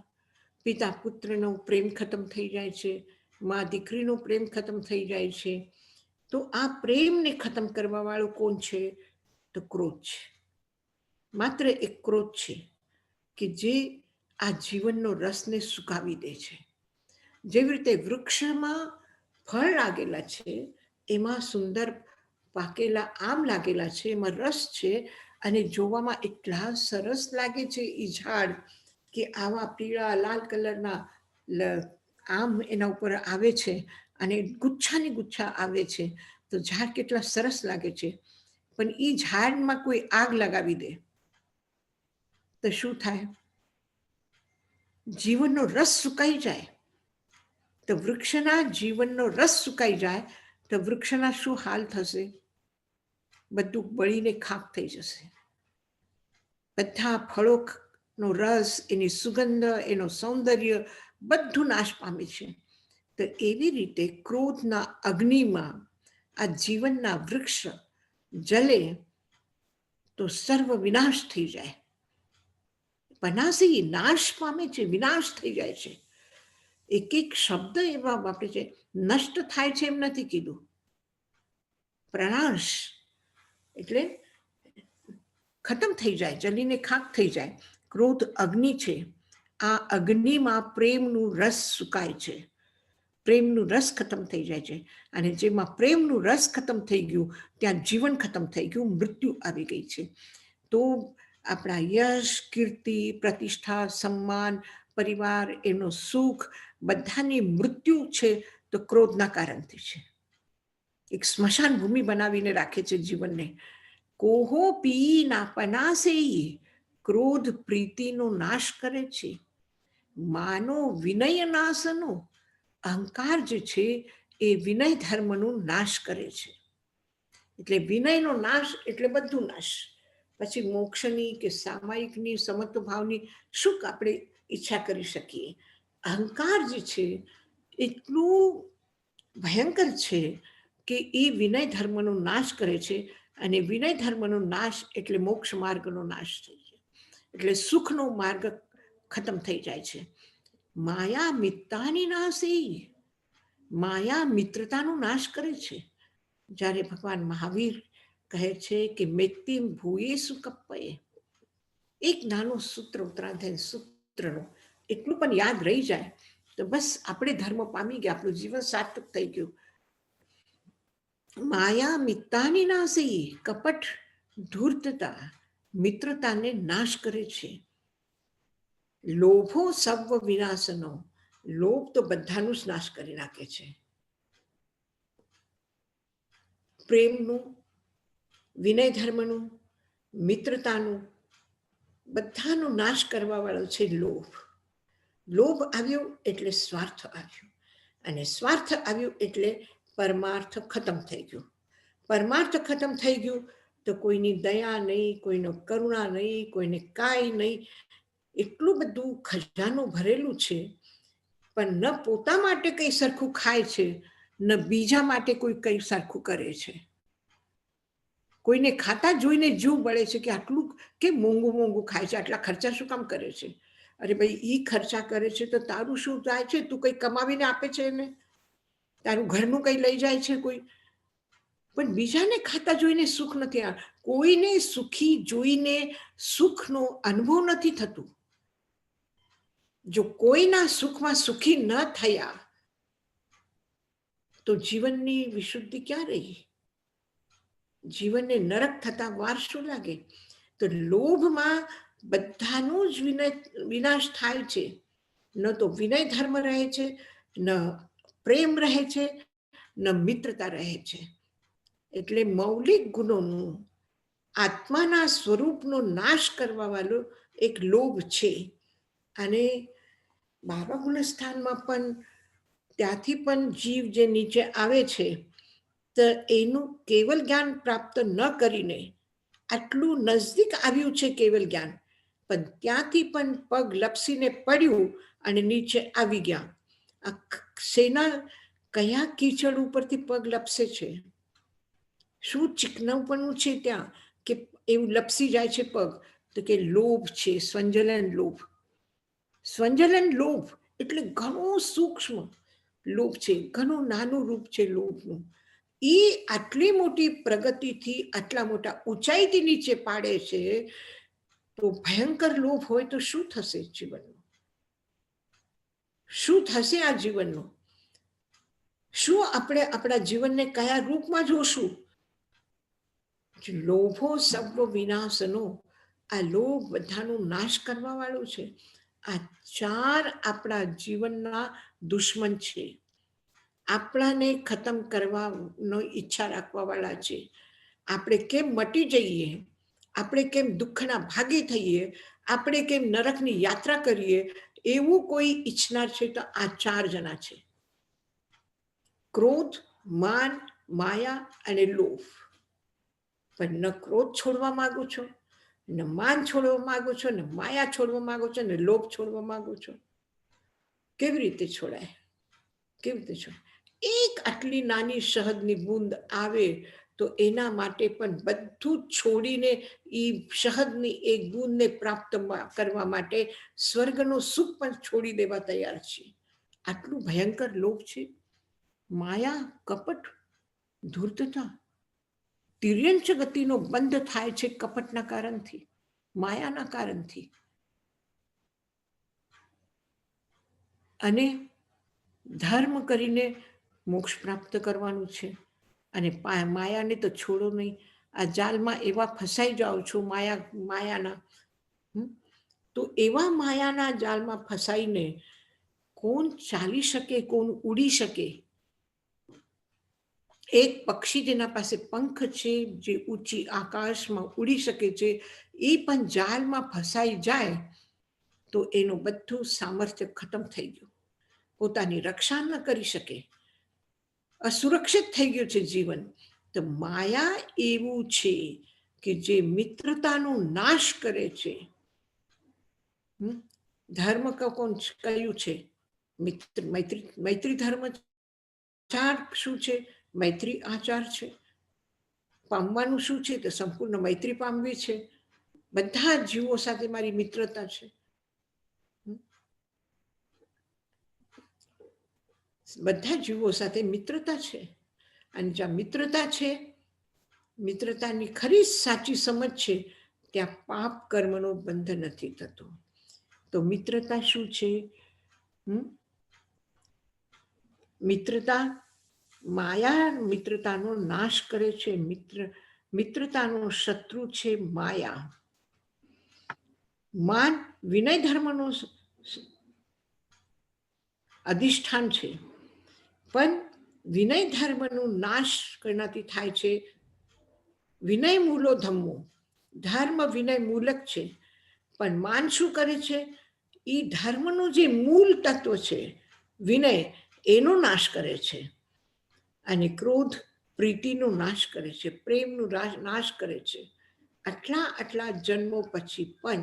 પિતા પુત્રનો પ્રેમ ખતમ થઈ જાય છે, મા દીકરીનો પ્રેમ ખતમ થઈ જાય છે. તો આ પ્રેમને ખતમ કરવા વાળો કોણ છે? તો ક્રોધ છે. માત્ર એક ક્રોધ છે કે જે આ જીવનનો રસને સુકાવી દે છે. જેવી રીતે વૃક્ષમાં ફળ લાગેલા છે, એમાં સુંદર પાકેલા આમ લાગેલા છે, એમાં રસ છે અને જોવામાં એટલા સરસ લાગે છે એ ઝાડ કે આવા પીળા લાલ કલરના આમ એના ઉપર આવે છે અને ગુચ્છાની ગુચ્છા આવે છે, તો ઝાડ કેટલા સરસ લાગે છે. પણ એ ઝાડમાં કોઈ આગ લગાવી દે તો શું થાય? જીવનનો રસ સુકાઈ જાય. તો વૃક્ષના જીવનનો રસ સુકાઈ જાય તો વૃક્ષના શું હાલ થશે? બધું બળીને ખાક થઈ જશે. બધા ફળોનો રસ, એની સુગંધ, એનો સૌંદર્ય બધું નાશ પામે છે. તો એવી રીતે ક્રોધના અગ્નિમાં આ જીવનના વૃક્ષ જલે તો સર્વ વિનાશ થઈ જાય. પનાસી નાશ પામે છે, વિનાશ થઈ જાય છે. એક એક શબ્દ એવા વાપરે છે. નષ્ટ થાય છે એમ નથી કીધું. પ્રણાશ એટલે ખતમ થઈ જાય, જલીને ખાક થઈ જાય. ક્રોધ અગ્નિ છે. આ અગ્નિમાં પ્રેમનું રસ સુકાય છે, પ્રેમનું રસ ખતમ થઈ જાય છે. અને જેમાં પ્રેમનું રસ ખતમ થઈ ગયું ત્યાં જીવન ખતમ થઈ ગયું, મૃત્યુ આવી ગઈ છે. તો આપણા યશ, કીર્તિ, પ્રતિષ્ઠા, સન્માન, પરિવાર, એનો સુખ બધાની મૃત્યુ છે તો ક્રોધના કારણથી છે. એક સ્મશાન ભૂમિ બનાવીને રાખે છે જીવનને. કોહો પી ના પનાસે, ક્રોધ પ્રીતિનો નાશ કરે છે. માનો વિનય નાશનો, અહંકાર જે છે એ વિનય ધર્મનો નાશ કરે છે. એટલે વિનયનો નાશ એટલે બધું નાશ. પછી મોક્ષની કે સામાયિકની સમત્વ ભાવની શું આપણે ઈચ્છા કરી શકીએ? અહંકાર જે છે એટલું ભયંકર છે કે એ વિનય ધર્મનો નાશ કરે છે. અને વિનય ધર્મનો નાશ એટલે મોક્ષ માર્ગનો નાશ થઈ જાય, એટલે સુખનો માર્ગ ખતમ થઈ જાય છે. માયા મિત્તાની નાશી, માયા મિત્રતાનો નાશ કરે છે. જ્યારે ભગવાન મહાવીર કહે છે કે મેત્તિમ ભૂયેસુ કપ્પયે, એક નાનું સૂત્ર ઉત્તરાધ્યાય સૂત્રનો એટલું પણ યાદ રહી જાય તો બસ આપણે ધર્મ પામી ગયા, આપણું જીવન સાર્થક થઈ ગયું. માયા મિત્તાની નાશી, કપટ ધૂર્તતા મિત્રતાને નાશ કરે છે. લોભો સર્વ વિનાશનો, લોભ તો બધાનું જ નાશ કરી નાખે છે. પ્રેમનું, વિનય ધર્મનું, મિત્રતાનું બધાનો નાશ કરવા વાળો છે લોભ. લોભ આવ્યો એટલે સ્વાર્થ આવ્યો, અને સ્વાર્થ આવ્યું એટલે પરમાર્થ ખતમ થઈ ગયું. પરમાર્થ ખતમ થઈ ગયું તો કોઈની દયા નહીં, કોઈનો કરુણા નહીં, કોઈને કાંઈ નહીં. એટલું બધું ખજાનું ભરેલું છે પણ ન પોતા માટે કંઈ સરખું ખાય છે, ન બીજા માટે કોઈ કંઈ સરખું કરે છે. કોઈને ખાતા જોઈને જીવ બળે છે કે આટલું કેમ મોંઘું મોંઘું ખાય છે, આટલા ખર્ચા શું કામ કરે છે? અરે ભાઈ, એ ખર્ચા કરે છે તો તારું શું થાય છે? તું કંઈ કમાવીને આપે છે એને? તારું ઘરનું કંઈ લઈ જાય છે કોઈ? પણ બીજાને ખાતા જોઈને સુખ નથી. કોઈને સુખી જોઈને સુખનો અનુભવ નથી થતું. જો કોઈના સુખમાં સુખી ન થયા તો જીવનની વિશુદ્ધિ ક્યાં રહી? જીવનને નરક થતા વાર શું લાગે? તો લોભમાં બધાનું જ વિનાશ થાય છે. ન તો વિનય ધર્મ રહે છે, ન પ્રેમ રહે છે, ન મિત્રતા રહે છે. એટલે મૌલિક ગુણોનું, આત્માના સ્વરૂપનો નાશ કરવા વાળો એક લોભ છે. અને 12મા ગુણસ્થાનમાં પણ ત્યાંથી પણ જીવ જે નીચે આવે છે તો એનું કેવલ જ્ઞાન પ્રાપ્ત ન કરીને આટલું નજદીક આવ્યું છે કેવલ જ્ઞાન, પણ ત્યાંથી પણ પગ લપસીને પડ્યું અને નીચે આવી ગયા. આ શેના કયા કીચડ ઉપરથી પગ લપસે છે? શું ચીકણુંપણું છે ત્યાં કે એવું લપસી જાય છે પગ? તો કે લોભ છે, સ્વંજલન લોભ. સ્વંજલન લોભ એટલે ઘણું સૂક્ષ્મ લોભ છે, ઘણું નાનું રૂપ છે લોભનું. એ આટલી મોટી પ્રગતિથી, આટલા મોટા ઊંચાઈથી નીચે પાડે છે, તો ભયંકર લોભ હોય તો શું થશે જીવનનું? શું થશે આ જીવનનું? શું આપણે આપણા જીવનને કયા રૂપમાં જોશું? લોભો સર્વ વિનાશનો. આ લોભ બધાનો નાશ કરવા વાળું છે. આ ચાર આપણા જીવનના દુશ્મન છે, આપણાને ખતમ કરવાનો ઈચ્છા રાખવા વાળા છે. આપણે કેમ મટી જઈએ, આપણે કેમ દુઃખના ભાગી થઈએ, આપણે કેમ નરકની યાત્રા કરીએ, એવું કોઈ ઈચ્છનાર છે તો આ ચાર જણા છે: ક્રોધ, માન, માયા અને લોભ. પણ ન ક્રોધ છોડવા માંગો છો, ન માન છોડવા માંગો છો, ન માયા છોડવા માંગો છો, ને લોભ છોડવા માંગો છો. કેવી રીતે છોડાય? કેવી રીતે છોડાય? એક આટલી નાની શહદની બૂંદ આવે તો એના માટે પણ બધું છોડીને એ શહદની એક બૂંદને પ્રાપ્ત કરવા માટે સ્વર્ગનો સુખ પણ છોડી દેવા તૈયાર છે. આટલું ભયંકર લોભ છે. માયા, કપટ, ધૂર્તતા. તિર્યંચ ગતિનો બંધ થાય છે કપટના કારણથી, માયાના કારણથી. અને ધર્મ કરીને મોક્ષ પ્રાપ્ત કરવાનું છે. અને માયાને તો છોડો નહીં. આ જાલમાં એવા ફસાઈ જાઓ છો માયાના, તો એવા માયાના જાલમાં ફસાઈને કોણ ચાલી શકે, કોણ ઉડી શકે? એક પક્ષી જેના પાસે પંખ છે, જે ઊંચી આકાશમાં ઉડી શકે છે, એ પણ જાલમાં ફસાઈ જાય તો એનું બધું સામર્થ્ય ખતમ થઈ ગયું, પોતાની રક્ષા ન કરી શકે, અસુરક્ષિત થઈ ગયું છે જીવન. તો માયા એવું છે કે જે મિત્રતાનો નાશ કરે છે. ધર્મ કોણ કયું છે? મૈત્રી ધર્મ. આચાર શું છે? મૈત્રી આચાર છે. પામવાનું શું છે? તો સંપૂર્ણ મૈત્રી પામવી છે. બધા જીવો સાથે મારી મિત્રતા છે. બધા જીવો સાથે મિત્રતા છે. અને જ્યાં મિત્રતા છે, મિત્રતાની ખરી સાચી સમજ છે, ત્યાં પાપ કર્મનો બંધ નથી થતો. તો મિત્રતા શું છે? મિત્રતા, માયા મિત્રતાનો નાશ કરે છે. મિત્રતાનો શત્રુ છે માયા. માન વિનય ધર્મનો અધિષ્ઠાન છે, પણ વિનય ધર્મનો નાશ કરનાથી થાય છે. વિનય મૂલો ધમ્મો. ધર્મ વિનય મૂલક છે, પણ માન શું કરે છે? એ ધર્મનું જે મૂળ તત્વ છે વિનય, એનો નાશ કરે છે. અને ક્રોધ પ્રીતિનો નાશ કરે છે, પ્રેમનો નાશ કરે છે. આટલા જન્મો પછી પણ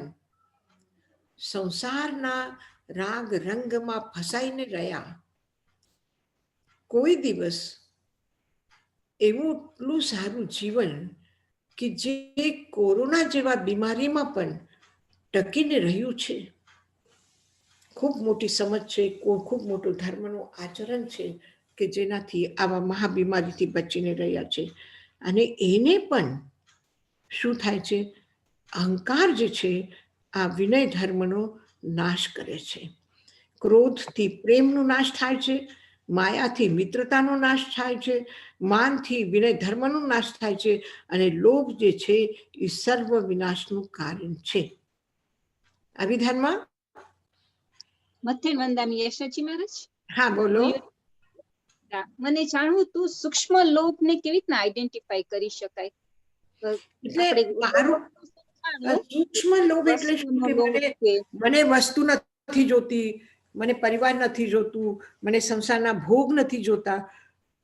સંસારના રાગ રંગમાં ફસાઈને રહ્યા. કોઈ દિવસ એવું એટલું સારું જીવન કે જે કોરોના જેવા બીમારીમાં પણ ટકીને રહ્યું છે. ખૂબ મોટી સમજ છે, ખૂબ મોટું ધર્મનું આચરણ છે કે જેનાથી આવા મહાબીમારીથી બચીને રહ્યા છે. અને એને પણ શું થાય છે? અહંકાર જે છે આ વિનય ધર્મનો નાશ કરે છે. ક્રોધથી પ્રેમનો નાશ થાય છે, માયાથી મિત્રતાનો નાશ થાય છે, માનથી વિનય ધર્મનો નાશ થાય છે, અને લોભ જે છે એ સર્વ વિનાશનું કારણ છે. અભિધાનમાં મથે મંદામી યશજી મહારાજ. હા, બોલો. મને જાણવું તું સૂક્ષ્મ લોભને કેવી રીતના આઈડેન્ટિફાઈ કરી શકાય? સૂક્ષ્મ લોભ એટલે શું કે મને વસ્તુ નથી જોતી, મને પરિવાર નથી જોતું, મને સંસારના ભોગ નથી જોતા,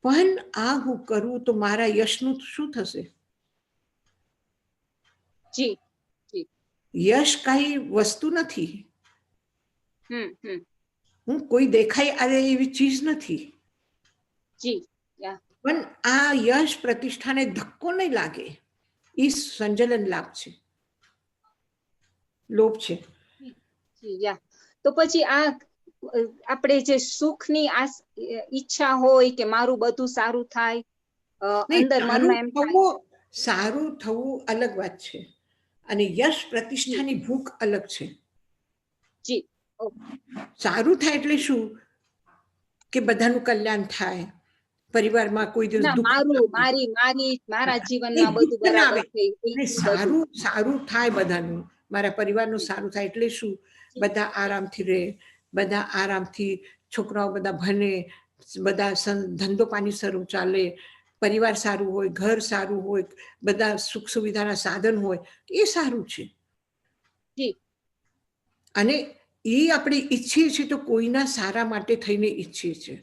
પણ આ હું કરું તો મારા યશનું શું થશે? જી જી યશ કઈ વસ્તુ નથી. કોઈ દેખાઈ આવે એવી ચીજ નથી. જી યા પણ આ યશ પ્રતિષ્ઠાને ધક્કો નહીં લાગે એ સંજલન લાભ છે, લોભ છે. જી યા તો પછી આ આપણે જે સુખની આ ઈચ્છા હોય કે મારું બધું સારું થાય, અંદર મનમાં એમ થાય. સારું થવું અલગ વાત છે અને યશ પ્રતિષ્ઠાની ભૂખ અલગ છે. જી સારું થાય એટલે શું કે બધાનું કલ્યાણ થાય, પરિવારમાં કોઈ દિવસ દુઃખ મારા જીવનમાં બધું બરાબર થઈ. સારું થાય બધાનું, મારા પરિવારનું સારું થાય એટલે શું, બધા આરામથી રહે, બધા આરામથી છોકરાઓ બધા ભણે, બધા ધંધો પાણી સારું ચાલે, પરિવાર સારું હોય, ઘર સારું હોય, બધા સુખ સુવિધાના સાધન હોય, એ સારું છે. અને એ આપણે ઈચ્છીએ છીએ તો કોઈના સારા માટે થઈને ઈચ્છીએ છીએ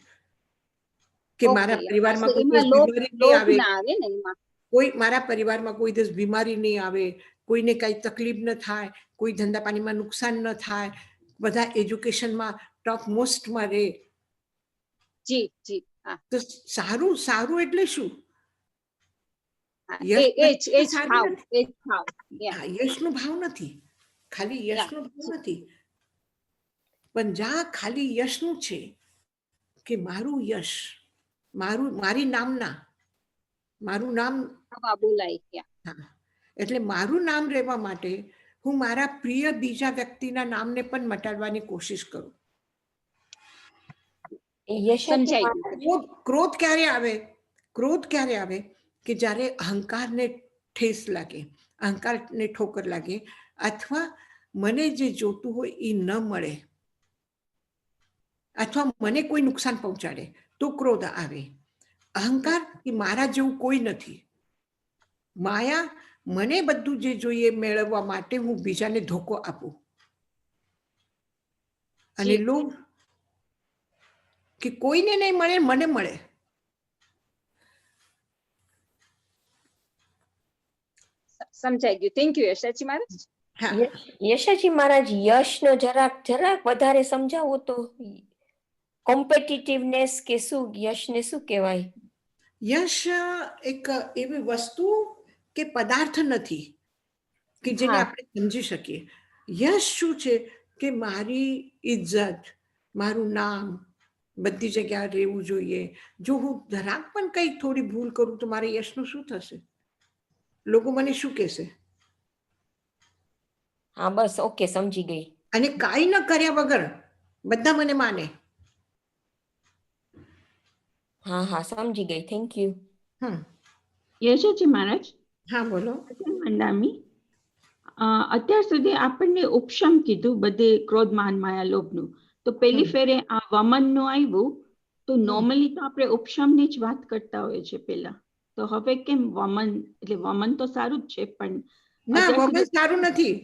કે મારા પરિવારમાં કોઈ દિવસ બીમારી નહીં આવે, મારા પરિવારમાં કોઈ દિવસ બીમારી નહીં આવે, કોઈને કઈ તકલીફ ન થાય, કોઈ ધંધા પાણીમાં નુકસાન ન થાય, બધા એજ્યુકેશનમાં ટોપ મોસ્ટમાં રહે. જી જી તો સારું સારું એટલે શું, યશનો ભાવ નથી, ખાલી યશનો ભાવ નથી, પણ જ્યાં ખાલી યશનું છે કે મારું યશ, મારી નામના, મારું નામ બોલાય, એટલે મારું નામ રહેવા માટે હું મારા પ્રિય બીજા વ્યક્તિના નામને પણ મટાડવાની કોશિશ કરું. ક્રોધ ક્યારે આવે, ક્રોધ ક્યારે આવે કે જ્યારે અહંકારને ઠેસ લાગે, અહંકારને ઠોકર લાગે, અથવા મને જે જોતું હોય એ ન મળે, અથવા મને કોઈ નુકસાન પહોંચાડે તો ક્રોધ આવે. અહંકાર કે મારા જેવું કોઈ નથી, માયા મને બધું જે જોઈએ મેળવવા માટે હું બીજાને ધોકો આપું, અને લોભ કે કોઈને નહીં મળે મને મળે. સમજાઈ ગયું. થેન્ક યુ યશાજી મહારાજ. યશાજી મહારાજ, યશનો જરાક વધારે સમજાવો તો. કોમ્પિટિટિવનેસ કે શું, યશને શું કહેવાય? યશ એક એવી વસ્તુ કે પદાર્થ નથી કે જેને આપણે સમજી શકીએ. યશ શું છે કે મારી ઇજ્જત, મારું નામ બધી જગ્યાએ રહેવું જોઈએ. જો હું જરાક પણ કંઈક થોડી ભૂલ કરું તો મારે યશનું શું થશે, લોકો મને શું કહેશે? હા બસ, ઓકે, સમજી ગઈ. અને કાંઈ ન કર્યા વગર બધા મને માને. હા હા, સમજી ગઈ. Thank you. યશાજી મહારાજ. હા બોલો. મંડામી, અત્યાર સુધી આપણને ઉપશમ કીધું બધે ક્રોધ માન માયા લોભનું, તો પેલી ફેરે આ વમન નું આવ્યું તો નોર્મલી તો આપણે ઉપશમની જ વાત કરતા હોઈએ છીએ પેલા, તો હવે કેમ વમન? એટલે વમન તો સારું જ છે પણ ના, વમન સારું નથી.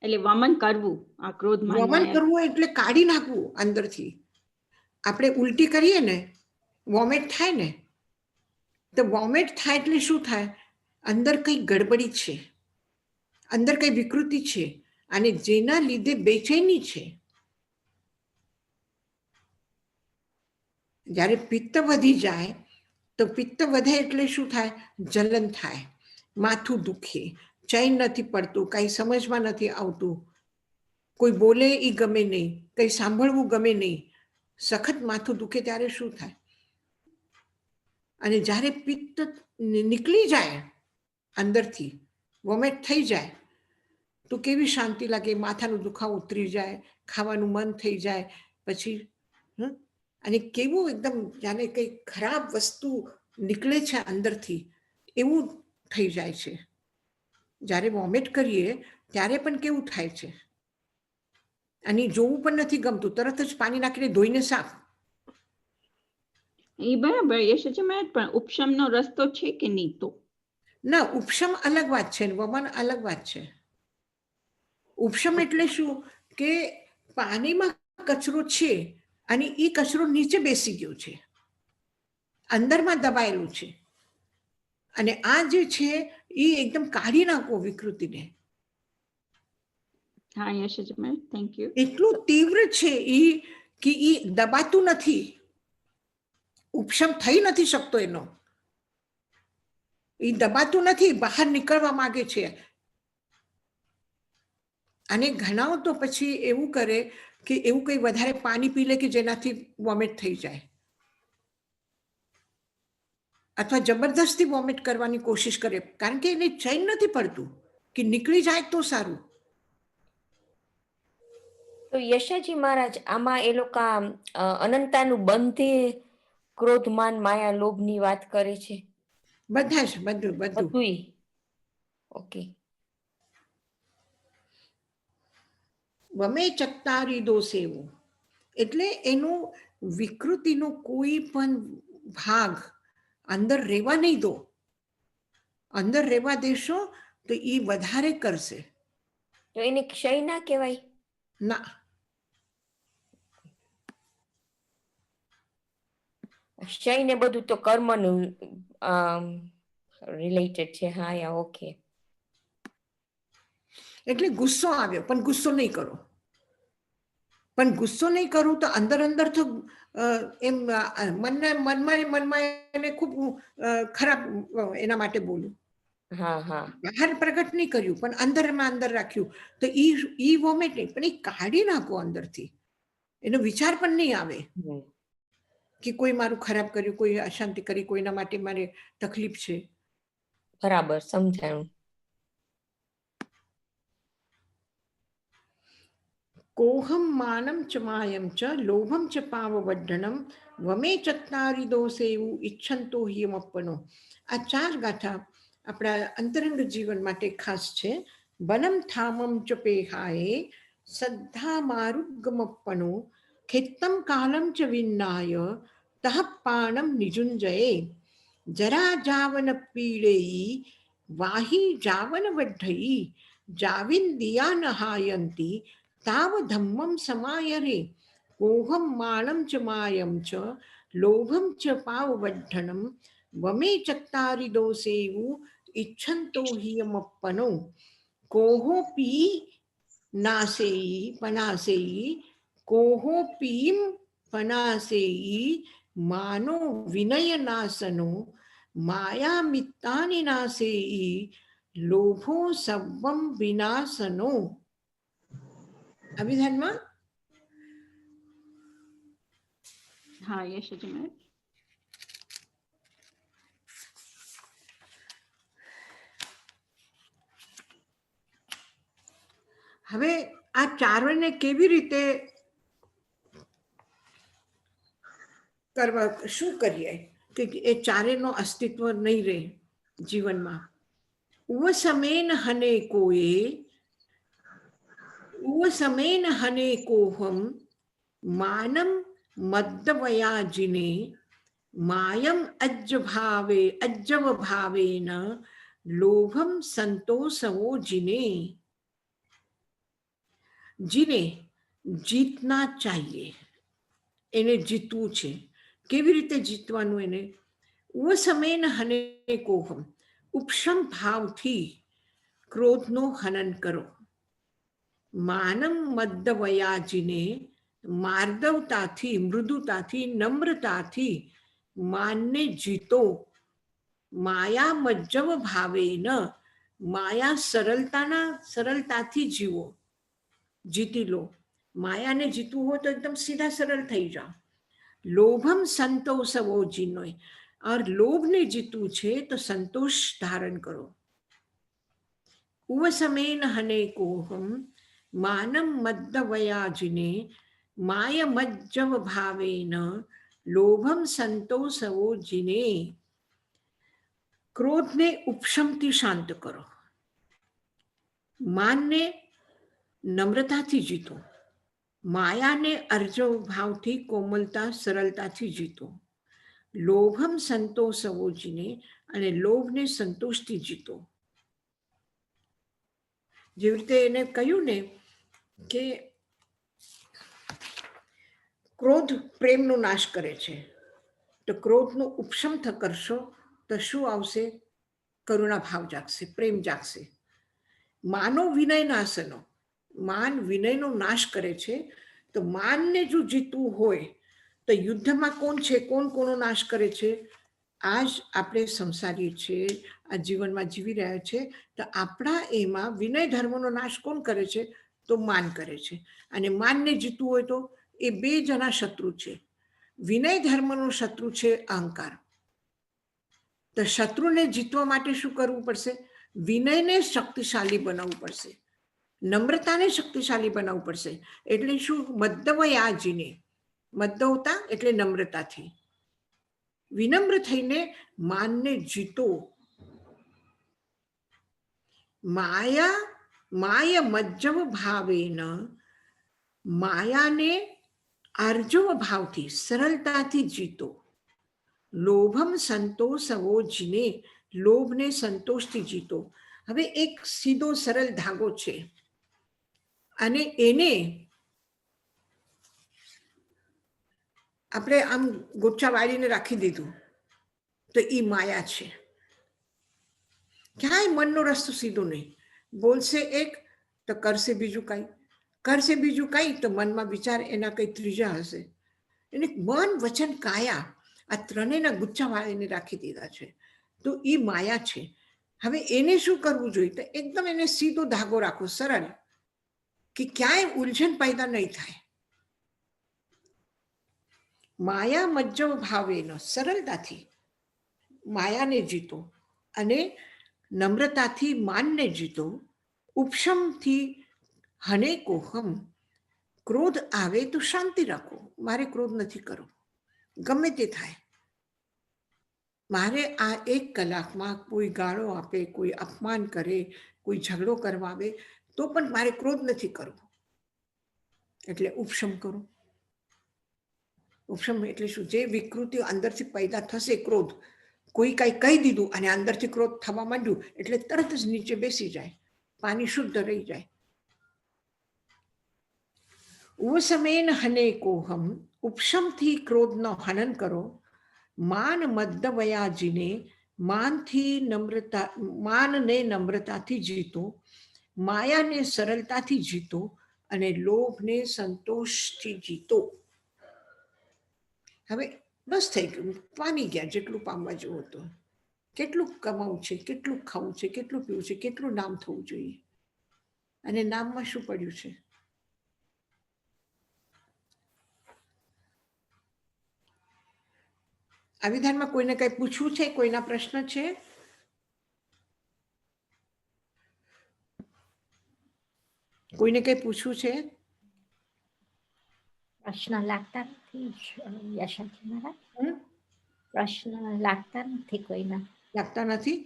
એટલે વમન કરવું, આ ક્રોધ માન વમન કરવું એટલે કાઢી નાખવું અંદરથી. આપણે ઉલટી કરીએ ને, વોમિટ થાય ને, તો વોમિટ થાય એટલે શું થાય? અંદર કઈ ગડબડી છે, અંદર કઈ વિકૃતિ છે, અને જેના લીધે બેચેની છે. જ્યારે પિત્ત વધી જાય તો પિત્ત વધે એટલે શું થાય? જલન થાય, માથું દુખે, ચૈન નથી પડતું, કઈ સમજમાં નથી આવતું, કોઈ બોલે એ ગમે નહીં, કઈ સાંભળવું ગમે નહીં, સખત માથું દુખે. ત્યારે શું થાય? અને જ્યારે પિત્ત નીકળી જાય અંદરથી, વોમિટ થઈ જાય તો કેવી શાંતિ લાગે, માથાનો દુખાવો ઉતરી જાય, ખાવાનું મન થઈ જાય. પછી અને કેવું એકદમ જાણે કઈ ખરાબ વસ્તુ નીકળે છે અંદરથી એવું થઈ જાય છે. જ્યારે વોમિટ કરીએ ત્યારે પણ કેવું થાય છે, અને જોવું પણ નથી ગમતું, તરત જ પાણી નાખીને ધોઈને સાફ. એ બરાબર યશાજી મહારાજ, પણ ઉપશમનો રસ્તો છે કે નહીં? તો ના, ઉપશમ અલગ વાત છે, વમન અલગ વાત છે. ઉપશમ એટલે શું કે પાણીમાં કચરો છે અને એ કચરો નીચે બેસી ગયો છે, અંદરમાં દબાયેલું છે, અને આ જે છે એ એકદમ કાઢી નાખો વિકૃતિને. હા યશજી મેમ, થેન્ક યુ. એટલું તીવ્ર છે એ કે એ દબાતું નથી, ઉપશમ થઈ નથી શકતો એનો. એ દબાતું નથી, બહાર નીકળવા માંગે છે. અને ઘણાઓ તો પછી એવું કરે કે એવું કંઈ વધારે પાણી પી લે કે જેનાથી વોમિટ થઈ જાય, અથવા જબરદસ્તી વોમિટ કરવાની કોશિશ કરે, કારણ કે એને ચૈન નથી પડતું કે નીકળી જાય તો સારું. તો યશાજી મહારાજ, આમાં એ લોકો અનંતાનું બંધે ક્રોધ માન માયા લોભની વાત કરે છે? બધા જ બધું બધુંય? ઓકે. વમે ચત્તારી દોષેવું એટલે એનું વિકૃતિનો કોઈ પણ ભાગ અંદર રહેવા નહીં દો. અંદર રહેવા દેશો તો એ વધારે કરશે. તો એને ક્ષય ના કહેવાય? ના, ક્ષય ને બધું તો કર્મનું રિલેટેડ છે. હા યા ઓકે. એટલે ગુસ્સો આવ્યો પણ ગુસ્સો નહીં કરો. પણ ગુસ્સો નહીં કરું તો અંદર અંદર તો એમ મનમાં એને ખૂબ ખરાબ એના માટે બોલું. હા હા. બહાર પ્રગટ નહીં કર્યું પણ અંદરમાં અંદર રાખ્યું તો ઈ વોમિટ નહીં, પણ એ કાઢી નાખો અંદરથી. એનો વિચાર પણ નહીં આવે કે કોઈ મારું ખરાબ કર્યું, કોઈ અશાંતિ કરી, કોઈના માટે મારે તકલીફ છે. બરાબર, સમજાયું. કોહમ માનમ ચ માયમ ચ લોભમ ચ પાવવઢણમ વમે ચત્તારી દોષેવું ઈચ્છંતો હિયમપ્પનો. આ 4 ગાથા આપણા અંતરંગ જીવન માટે ખાસ છે. વનમ થામમ ચ પેહાયે સદ્ધા મારુગમપ્પનો ખેત્તમ કાલમ ચ વિન્નાય તહ પાણમ નિજુંજયે જરા જાવન પીડેયી વાહી જાવન વઢ્ઢયી જાવિંદિયા નહાયંતી તાવ ધમ્મમ સમાયરે કોહમ માણમ ચ માયમ ચ લોભમ ચ પાવવઢ્ઢણમ વમે ચત્તારી દોષેવું ઈચ્છંતો હિયમપ્પનો કોહો પી નાસેયી પનાસેયી કોહો પીમ પનાસેયી માનો વિનય નાસનો માયા મિત્તાની નાસેયી લોભો સવ્વમ વિનાશનો. અભિધાનમાં હા યશજી મેમ. હવે આ ચારને કેવી રીતે કરવા, શું કરીએ કે એ ચારેનો અસ્તિત્વ નહીં રહે જીવનમાં. ઉવસમેન હને કોએ ઉવસમેન હને કોહમ માનમ મદ્દવયાજિને માયમ અજ્જવ ભાવેન લોભમ સંતોષવો જીને. જીને જીતના ચાહીએ, એને જીતવું છે. કેવી રીતે જીતવાનું એને? ઉવસમેન હને કોહમ, ઉપશમ ભાવથી ક્રોધનો હનન કરો. માનમ મદ્દવયાજીને, માર્દવતાથી, મૃદુતાથી, નમ્રતાથી માનને જીતો. માયા મજ્જવ ભાવેન, માયા સરળતાથી જીવો, જીતી લો. માયાને જીતવું હોય તો એકદમ સીધા સરળ થઈ જાઓ. લોભમ સંતોષવો જીનો, और લોભને જીતવું છે તો સંતોષ ધારણ કરો. ઉવસમેન હને કોહમ માનમ મદ્દવયાજિને માય મજ્જવ ભાવેન લોભમ સંતોષવો જીને. ક્રોધને ઉપશમથી શાંત કરો. માનને નમ્રતાથી જીતો. માયાને અર્જવ ભાવથી, કોમલતા, સરળતાથી જીતો. લોભમ સંતોષવો જીને, અને લોભને સંતોષથી જીતો. જેવી રીતે એને કહ્યું ને કે ક્રોધ પ્રેમનો નાશ કરે છે, તો ક્રોધનો ઉપશમ કરશો તો શું આવશે? કરુણા ભાવ જાગશે, પ્રેમ જાગશે. માનો વિનય નાશનો, માન વિનયનો નાશ કરે છે. તો માનને જો જીતવું હોય તો યુદ્ધમાં કોણ છે, કોણ કોનો નાશ કરે છે? આજ આપણે સંસારી છે, આ જીવનમાં જીવી રહ્યા છે, તો આપણા એમાં વિનય ધર્મનો નાશ કોણ કરે છે? તો માન કરે છે. અને માનને જીતવું હોય તો એ બે જણા શત્રુ છે. વિનય ધર્મનો શત્રુ છે અહંકાર. તો શત્રુને જીતવા માટે શું કરવું પડશે? વિનયને શક્તિશાળી બનાવવું પડશે, નમ્રતાને શક્તિશાળી બનાવવું પડશે. એટલે શું? મદ્દવયાજીને, મદ્દવતા એટલે નમ્રતાથી, વિનમ્ર થઈને માનને જીતો. માય મજ્જવ ભાવેન, માયાને આર્જવ ભાવથી, સરળતાથી જીતો. લોભમ સંતોષવો જીને, લોભને સંતોષથી જીતો. હવે એક સીધો સરળ ધાગો છે અને એને આપણે આમ ગોચા વાળીને રાખી દીધું તો એ માયા છે. ક્યાંય મનનો રસ્તો સીધો નહીં. બોલશે એક તો કરશે બીજું કાંઈ, કરશે બીજું કાંઈ તો મનમાં વિચાર એના કંઈ ત્રીજા હશે. એને મન વચન કાયા આ ત્રણેયના ગુચ્છા વાળીને રાખી દીધા છે. તો એ માયા છે. હવે એને શું કરવું જોઈએ? તો એકદમ એને સીધો ધાગો રાખો, સરળ, કે ક્યાંય ઉલઝન પેદા નહીં થાય. માયા મજ્જવ ભાવેનો, સરળતાથી માયાને જીતો અને નમ્રતાથી માનને જીતો. ઉપશમથી હનેકોહમ, ક્રોધ આવે તો શાંતિ રાખો. મારે ક્રોધ નથી કરવો, ગમે તે થાય. મારે આ 1 કલાકમાં કોઈ ગાળો આપે, કોઈ અપમાન કરે, કોઈ ઝઘડો કરવા આવે તો પણ મારે ક્રોધ નથી કરવો. એટલે ઉપશમ કરો. ઉપશમ એટલે શું? જે વિકૃતિઓ અંદરથી પેદા થશે, ક્રોધ, કોઈ કાંઈ કહી દીધું અને અંદરથી ક્રોધ થવા માંડ્યું એટલે તરત જ નીચે બેસી જાય, પાણી શુદ્ધ રહી જાય. ઉપશમેન હનેકોહમ, ઉપશમથી ક્રોધનો હનન કરો. માન મદ્દવયાજીને, માનથી નમ્રતા, માનને નમ્રતાથી જીતો. માયાને સરળતાથી જીતો અને લોભને સંતોષથી જીતો. હવે બસ થઈ ગયું, પામી ગયા જેટલું પામવા જેવું હતું. કેટલું કમાવું છે, કેટલું ખાવું છે, કેટલું પીવું છે, કેટલું નામ થવું જોઈએ. અને નામમાં શું પડ્યું છે? આ વિધાનમાં કોઈને કઈ પૂછવું છે? કોઈના પ્રશ્ન છે? કોઈને કઈ પૂછવું છે? પ્રશ્ન લાગતા નથી યશાજી મહારાજ, પ્રશ્ન લાગતા નથી કોઈના. લાગતા નથી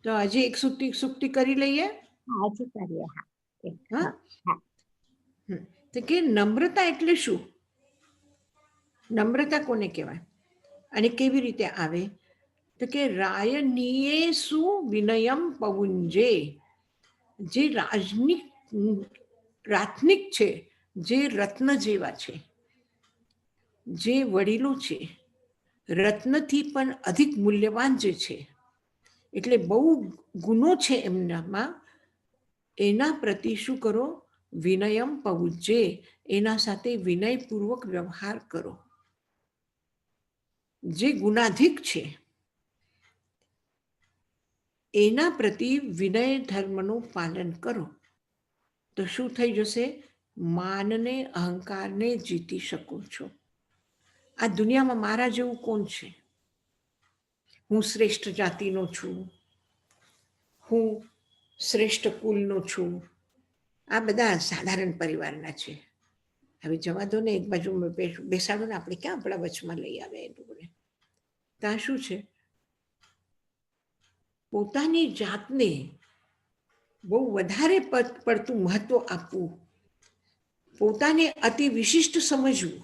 તો હજી એક સુક્તિ કરી લઈએ. હજી કરીએ. હા, તો કે નમ્રતા એટલે શું? નમ્રતા કોને કહેવાય અને કેવી રીતે આવે? તો કે રાયનીએ શું વિનયમ પવુંજે, જે રાતનિક છે, જે રત્ન જેવા છે, જે વડીલો છે, રત્નથી પણ અધિક મૂલ્યવાન જે છે, એટલે બહુ ગુનો છે એમનામાં, એના પ્રતિ શું કરો? વિનયમ પવુજે, એના સાથે વિનયપૂર્વક વ્યવહાર કરો. જે ગુનાધિક છે એના પ્રતિ વિનય ધર્મનું પાલન કરો તો શું થઈ જશે? માનને, અહંકારને જીતી શકો છો. આ દુનિયામાં મારા જેવું કોણ છે? હું શ્રેષ્ઠ જાતિનો છું, હું શ્રેષ્ઠ કુલનો છું. આ બધા સાધારણ પરિવારના છે. હવે જવા દો ને, એક બાજુ બેસાડો ને, આપણે ક્યાં આપણા વચમાં લઈ આવે એ લોકોને. ત્યાં શું છે? પોતાની જાતને બહુ વધારે પડતું મહત્વ આપવું, પોતાને અતિ વિશિષ્ટ સમજવું,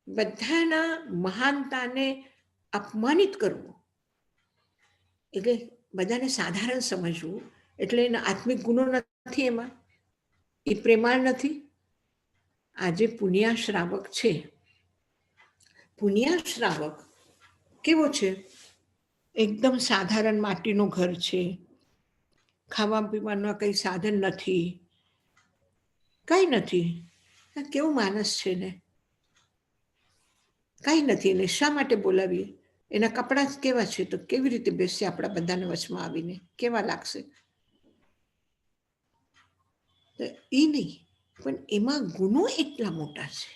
બધાના મહાનતાને અપમાનિત કરવું, એટલે બધાને સાધારણ સમજવું. એટલે એના આત્મિક ગુનો નથી, એમાં એ પ્રેમાળ નથી. આજે પુણ્યા શ્રાવક છે, પુણ્યા શ્રાવક કેવો છે? એકદમ સાધારણ માટીનું ઘર છે, ખાવા પીવાનું કંઈ સાધન નથી, કંઈ નથી, કેવું માણસ છે ને, કંઈ નથી, એને શા માટે બોલાવીએ? એના કપડાં કેવા છે, તો કેવી રીતે બેસશે આપણા બધાને વચમાં આવીને, કેવા લાગશે? એ નહીં, પણ એમાં ગુણો એટલા મોટા છે,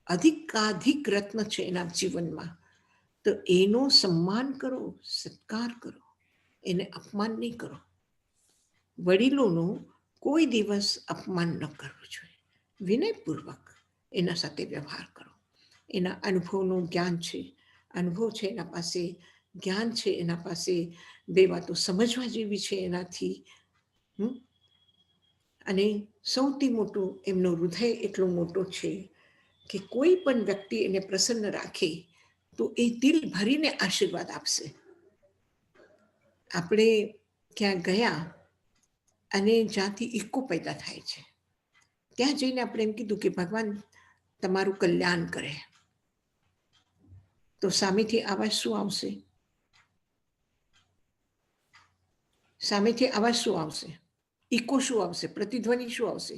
અધિકાધિક રત્ન છે એના જીવનમાં. તો એનો સન્માન કરો, સત્કાર કરો, એને અપમાન નહીં કરો. વડીલોનું કોઈ દિવસ અપમાન ન કરવું જોઈએ. વિનયપૂર્વક એના સાથે વ્યવહાર કરો. એના અનુભવનું જ્ઞાન છે, અનુભવ છે એના પાસે, જ્ઞાન છે એના પાસે, બે વાતો સમજવા જેવી છે એનાથી. અને સૌથી મોટું એમનો હૃદય એટલો મોટો છે કે કોઈ પણ વ્યક્તિ એને પ્રસન્ન રાખે તો એ દિલ ભરીને આશીર્વાદ આપશે. આપણે ક્યાં ગયા અને જ્યાંથી ઇકો પેદા થાય છે, ત્યાં જઈને આપણે એમ કીધું કે ભગવાન તમારું કલ્યાણ કરે, તો સામેથી આવાજ શું આવશે? સામેથી આવાજ શું આવશે? ઇકો શું આવશે? પ્રતિધ્વનિ શું આવશે?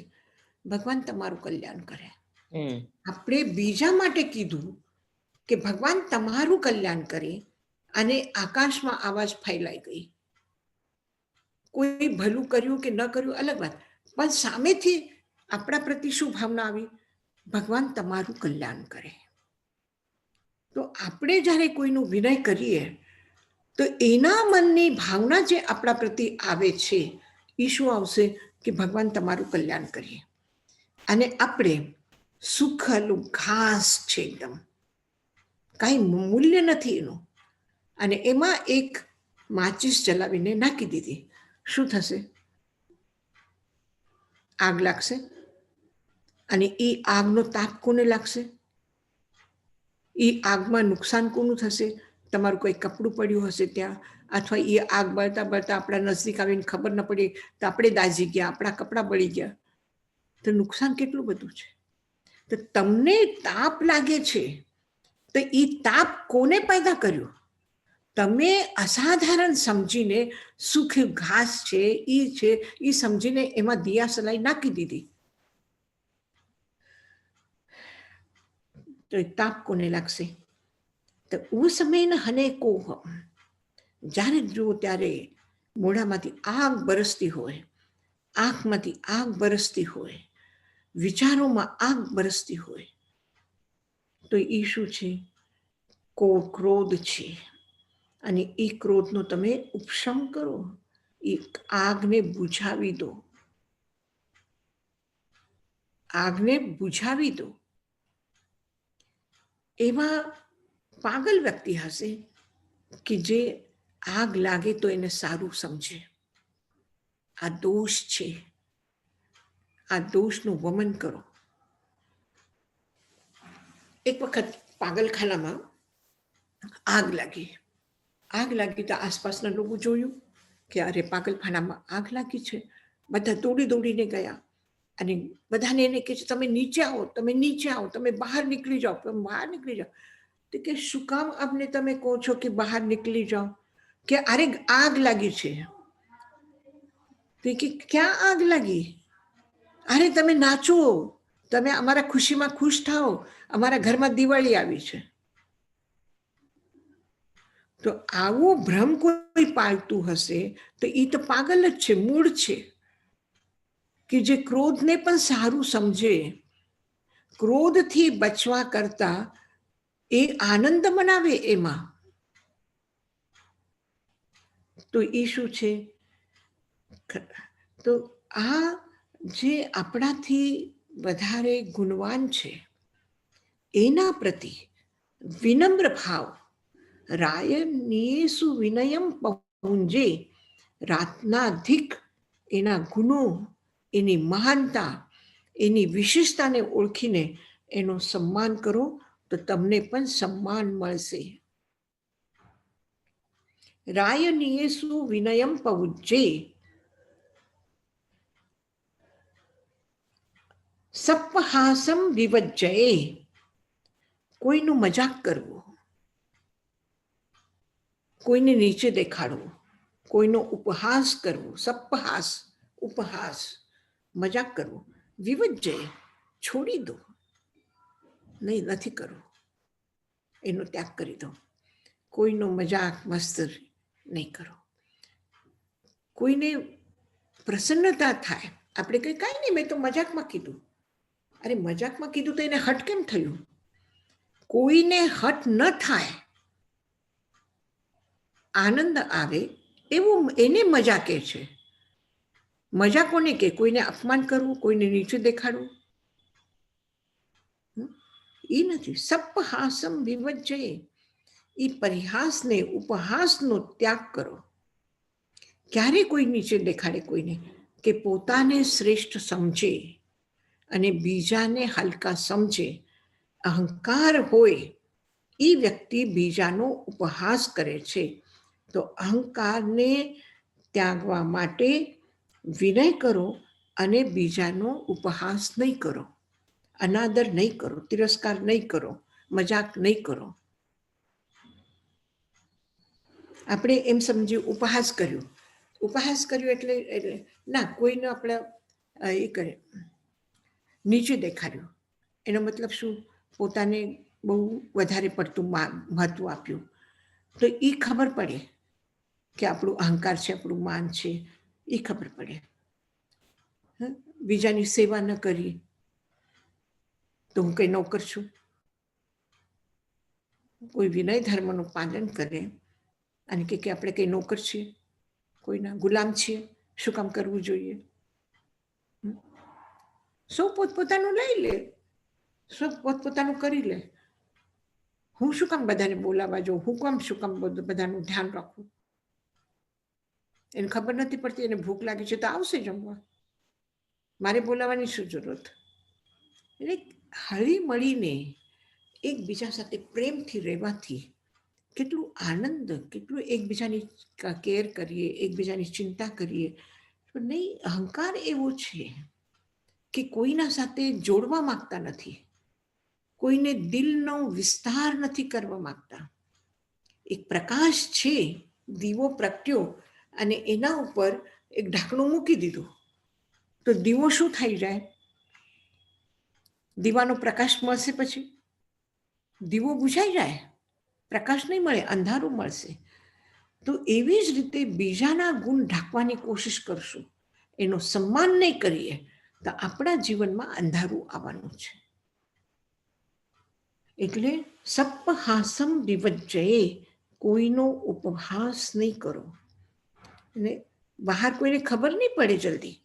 ભગવાન તમારું કલ્યાણ કરે. આપણે બીજા માટે કીધું કે ભગવાન તમારું કલ્યાણ કરે, અને આકાશમાં આવાજ ફેલાઈ ગઈ. કોઈ ભલું કર્યું કે ન કર્યું અલગ વાત, પણ સામેથી આપણા પ્રતિ શું ભાવના આવી? ભગવાન તમારું કલ્યાણ કરે. તો આપણે જ્યારે કોઈનું વિનય કરીએ તો એના મનની ભાવના જે આપણા પ્રતિ આવે છે એ શું આવશે? કે ભગવાન તમારું કલ્યાણ કરીએ. અને આપણે સુખેલું ઘાસ છે, એકદમ કાંઈ મૂલ્ય નથી એનું, અને એમાં એક માચીસ જલાવીને નાખી દીધી, શું થશે? આગ લાગશે. અને એ આગનો તાપ કોને લાગશે? એ આગમાં નુકસાન કોનું થશે? તમારું કોઈ કપડું પડ્યું હશે ત્યાં, અથવા એ આગ બળતા બળતા આપણા નજદીક આવીને ખબર ન પડી તો આપણે દાઝી ગયા, આપણા કપડાં બળી ગયા, તો નુકસાન કેટલું બધું છે. તો તમને તાપ લાગે છે, તો એ તાપ કોને પેદા કર્યું? તમે અસાધારણ સમજીને સુખ ઘાસ છે એ સમજીને એમાં દિયા સલાઈ નાખી દીધી, તો તાપ કોને લાગશે? તો ઉસ સમય ન હને કો, જ્યારે જુઓ ત્યારે મોઢામાંથી આગ બરસતી હોય, આંખમાંથી આગ બરસતી હોય, વિચારોમાં આગ બરસતી હોય, તો એ શું છે? ક્રોધ છે. અને એ ક્રોધનો તમે ઉપશમ કરો, એ આગને બુઝાવી દો, આગને બુઝાવી દો. એવા પાગલ વ્યક્તિ હશે કે જે આગ લાગે તો એને સારું સમજે, આ દોષ છે, આ દોષનું વમન કરો. એક વખત પાગલખાનામાં આગ લાગી તો આસપાસના લોકો જોયું કે અરે પાગલખાનામાં આગ લાગી છે. બધા દોડીને ગયા અને બધાને એને કહે છે તમે નીચે આવો, તમે નીચે આવો, તમે બહાર નીકળી જાઓ, તમે બહાર નીકળી જાઓ. તો કે શું કામ આપને તમે કહો છો કે બહાર નીકળી જાઓ? કે અરે આગ લાગી છે. તો કે ક્યાં આગ લાગી? અરે તમે નાચો, તમે અમારા ખુશીમાં ખુશ થાઓ, અમારા ઘરમાં દિવાળી આવી છે. તો આવો ભ્રમ કોઈ પાળતું હશે તો એ તો પાગલ જ છે, મૂળ છે, કે જે ક્રોધને પણ સારું સમજે, ક્રોધથી બચવા કરતા એ આનંદ મનાવે એમાં. તો એ શું છે? તો આ જે આપણાથી વધારે ગુણવાન છે એના પ્રતિ વિનમ્ર ભાવ, રાયનીસુ વિનયમ પૌંજે, રાતના અધિક એના ગુણો, એની મહાનતા, એની વિશેષતાને ઓળખીને એનું સન્માન કરો તો તમને પણ સન્માન મળશે. રાયનીસુ વિનયમ પૌંજે, સપ્પહાસમ વિવજ્જયે, કોઈનું મજાક કરવું, કોઈને નીચે દેખાડવું, કોઈનો ઉપહાસ કરવો, સપહાસ, ઉપહાસ, મજાક કરવું, વિવજ્જય, છોડી દો, નહીં, નથી કરવું, એનો ત્યાગ કરી દો. કોઈનો મજાક મસ્તી નહીં કરો. કોઈને પ્રસન્નતા થાય, આપણે કંઈ કાંઈ નહીં, મેં તો મજાકમાં કીધું. અરે મજાકમાં કીધું તો એને હટ કેમ થયું? કોઈને હટ ન થાય, આનંદ આવે એવું એને મજા કહે છે. મજા કોને કે? કોઈને અપમાન કરવું, કોઈને નીચું દેખાડવું, એ નથી. સપહાસમ વિવજ્જય, એ પરિહાસને, ઉપહાસનો ત્યાગ કરો. ક્યારે કોઈ નીચે દેખાડે કોઈને? કે પોતાને શ્રેષ્ઠ સમજે અને બીજાને હલકા સમજે, અહંકાર હોય, એ વ્યક્તિ બીજાનો ઉપહાસ કરે છે. તો અહંકારને ત્યાગવા માટે વિનય કરો અને બીજાનો ઉપહાસ નહીં કરો, અનાદર નહીં કરો, તિરસ્કાર નહીં કરો, મજાક નહીં કરો. આપણે એમ સમજ્યું ઉપહાસ કર્યું. ઉપહાસ કર્યું એટલે ના, કોઈને આપણે એ કરે, નીચે દેખાડ્યું. એનો મતલબ શું? પોતાને બહુ વધારે પડતું મહત્વ આપ્યું. તો એ ખબર પડે કે આપણું અહંકાર છે, આપણું માન છે, એ ખબર પડે. બીજાની સેવા ન કરી તો હું કઈ નોકર છું. કોઈ વિનય ધર્મનું પાલન કરે અને કે આપણે કઈ નોકર છીએ, કોઈના ગુલામ છીએ, શું કામ કરવું જોઈએ? સૌ પોતપોતાનું લઈ લે, સૌ પોતપોતાનું કરી લે. હું શું કામ બધાને બોલાવા જાઉં? શું કામ બધાનું ધ્યાન રાખવું? એને ખબર નથી પડતી, એને ભૂખ લાગી છે તો આવશે જમવા, મારે બોલાવવાની શું જરૂરત? એટલે હળી મળીને એકબીજા સાથે પ્રેમથી રહેવાથી કેટલું આનંદ, કેટલું એકબીજાની કેર કરીએ, એકબીજાની ચિંતા કરીએ. નહીં, અહંકાર એવો છે કે કોઈના સાથે જોડવા માંગતા નથી, કોઈને દિલનો વિસ્તાર નથી કરવા માંગતા. એક પ્રકાશ છે, દીવો પ્રગટ્યો અને એના ઉપર એક ઢાંકણું મૂકી દીધું તો દીવો શું થઈ જાય? દીવાનો પ્રકાશ મળશે, પછી દીવો બુઝાઈ જાય, પ્રકાશ નહીં મળે, અંધારું મળશે. તો એવી જ રીતે બીજાના ગુણ ઢાંકવાની કોશિશ કરશું, એનો સન્માન નહીં કરીએ તો આપણા જીવનમાં અંધારું આવવાનું છે. એટલે સપહાસમ વિવજ્જયે, કોઈનો ઉપહાસ નહીં કરો. અને બહાર કોઈને ખબર નહીં પડે જલ્દી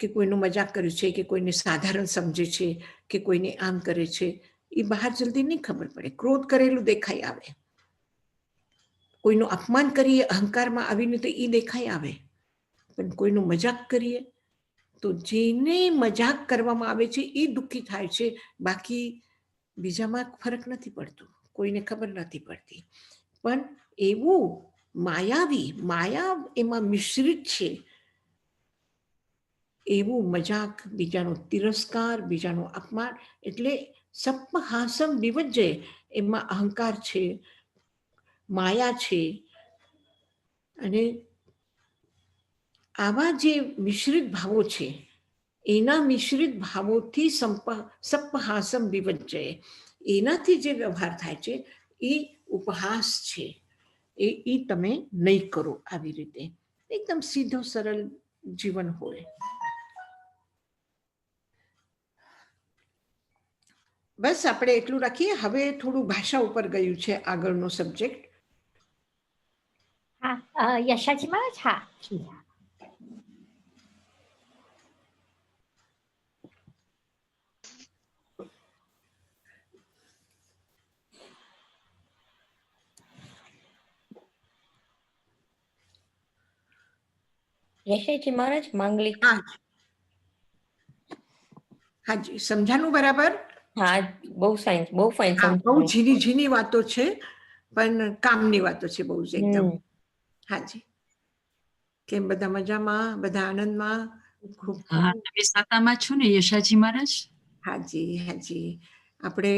કે કોઈનું મજાક કર્યું છે, કે કોઈને સાધારણ સમજે છે, કે કોઈને આમ કરે છે. એ બહાર જલ્દી નહીં ખબર પડે. ક્રોધ કરેલું દેખાઈ આવે, કોઈનું અપમાન કરીએ અહંકારમાં આવીને તો એ દેખાઈ આવે. પણ કોઈનું મજાક કરીએ તો જેને મજાક કરવામાં આવે છે એ દુઃખી થાય છે, બાકી બીજામાં ફરક નથી પડતું, કોઈને ખબર નથી પડતી. પણ એવું માયાવી, માયા એમાં મિશ્રિત છે, એવું મજાક, બીજાનો તિરસ્કાર, બીજાનો અપમાન. એટલે સપહાસમ વિવજ્જય, એમાં અહંકાર છે, માયા છે. અને આવા જે મિશ્રિત ભાવો છે, એના મિશ્રિત ભાવોથી સપહાસમ વિવજ્જય, એનાથી જે વ્યવહાર થાય છે એ ઉપહાસ છે. એ તમે નહીં કરો. આવી રીતે એકદમ સીધો સરળ જીવન હોય. બસ આપણે એટલું રાખીએ. હવે થોડું ભાષા ઉપર ગયું છે આગળનો સબ્જેક્ટ. હા, યશાજી મહારાજ. હા, યશાજી મહારાજ માંગલિક. હાજી, સમજાનું બરાબર? હા, બહુ સાયન્સ, બહુ ફાઇન. બહુ ઝીણી ઝીણી વાતો છે, પણ કામની વાતો છે બહુ જ એકદમ. હાજી, કેમ બધા મજામાં? બધા આનંદમાં? તમે સાતામાં છો ને યશાજી મહારાજ? હાજી હાજી. આપણે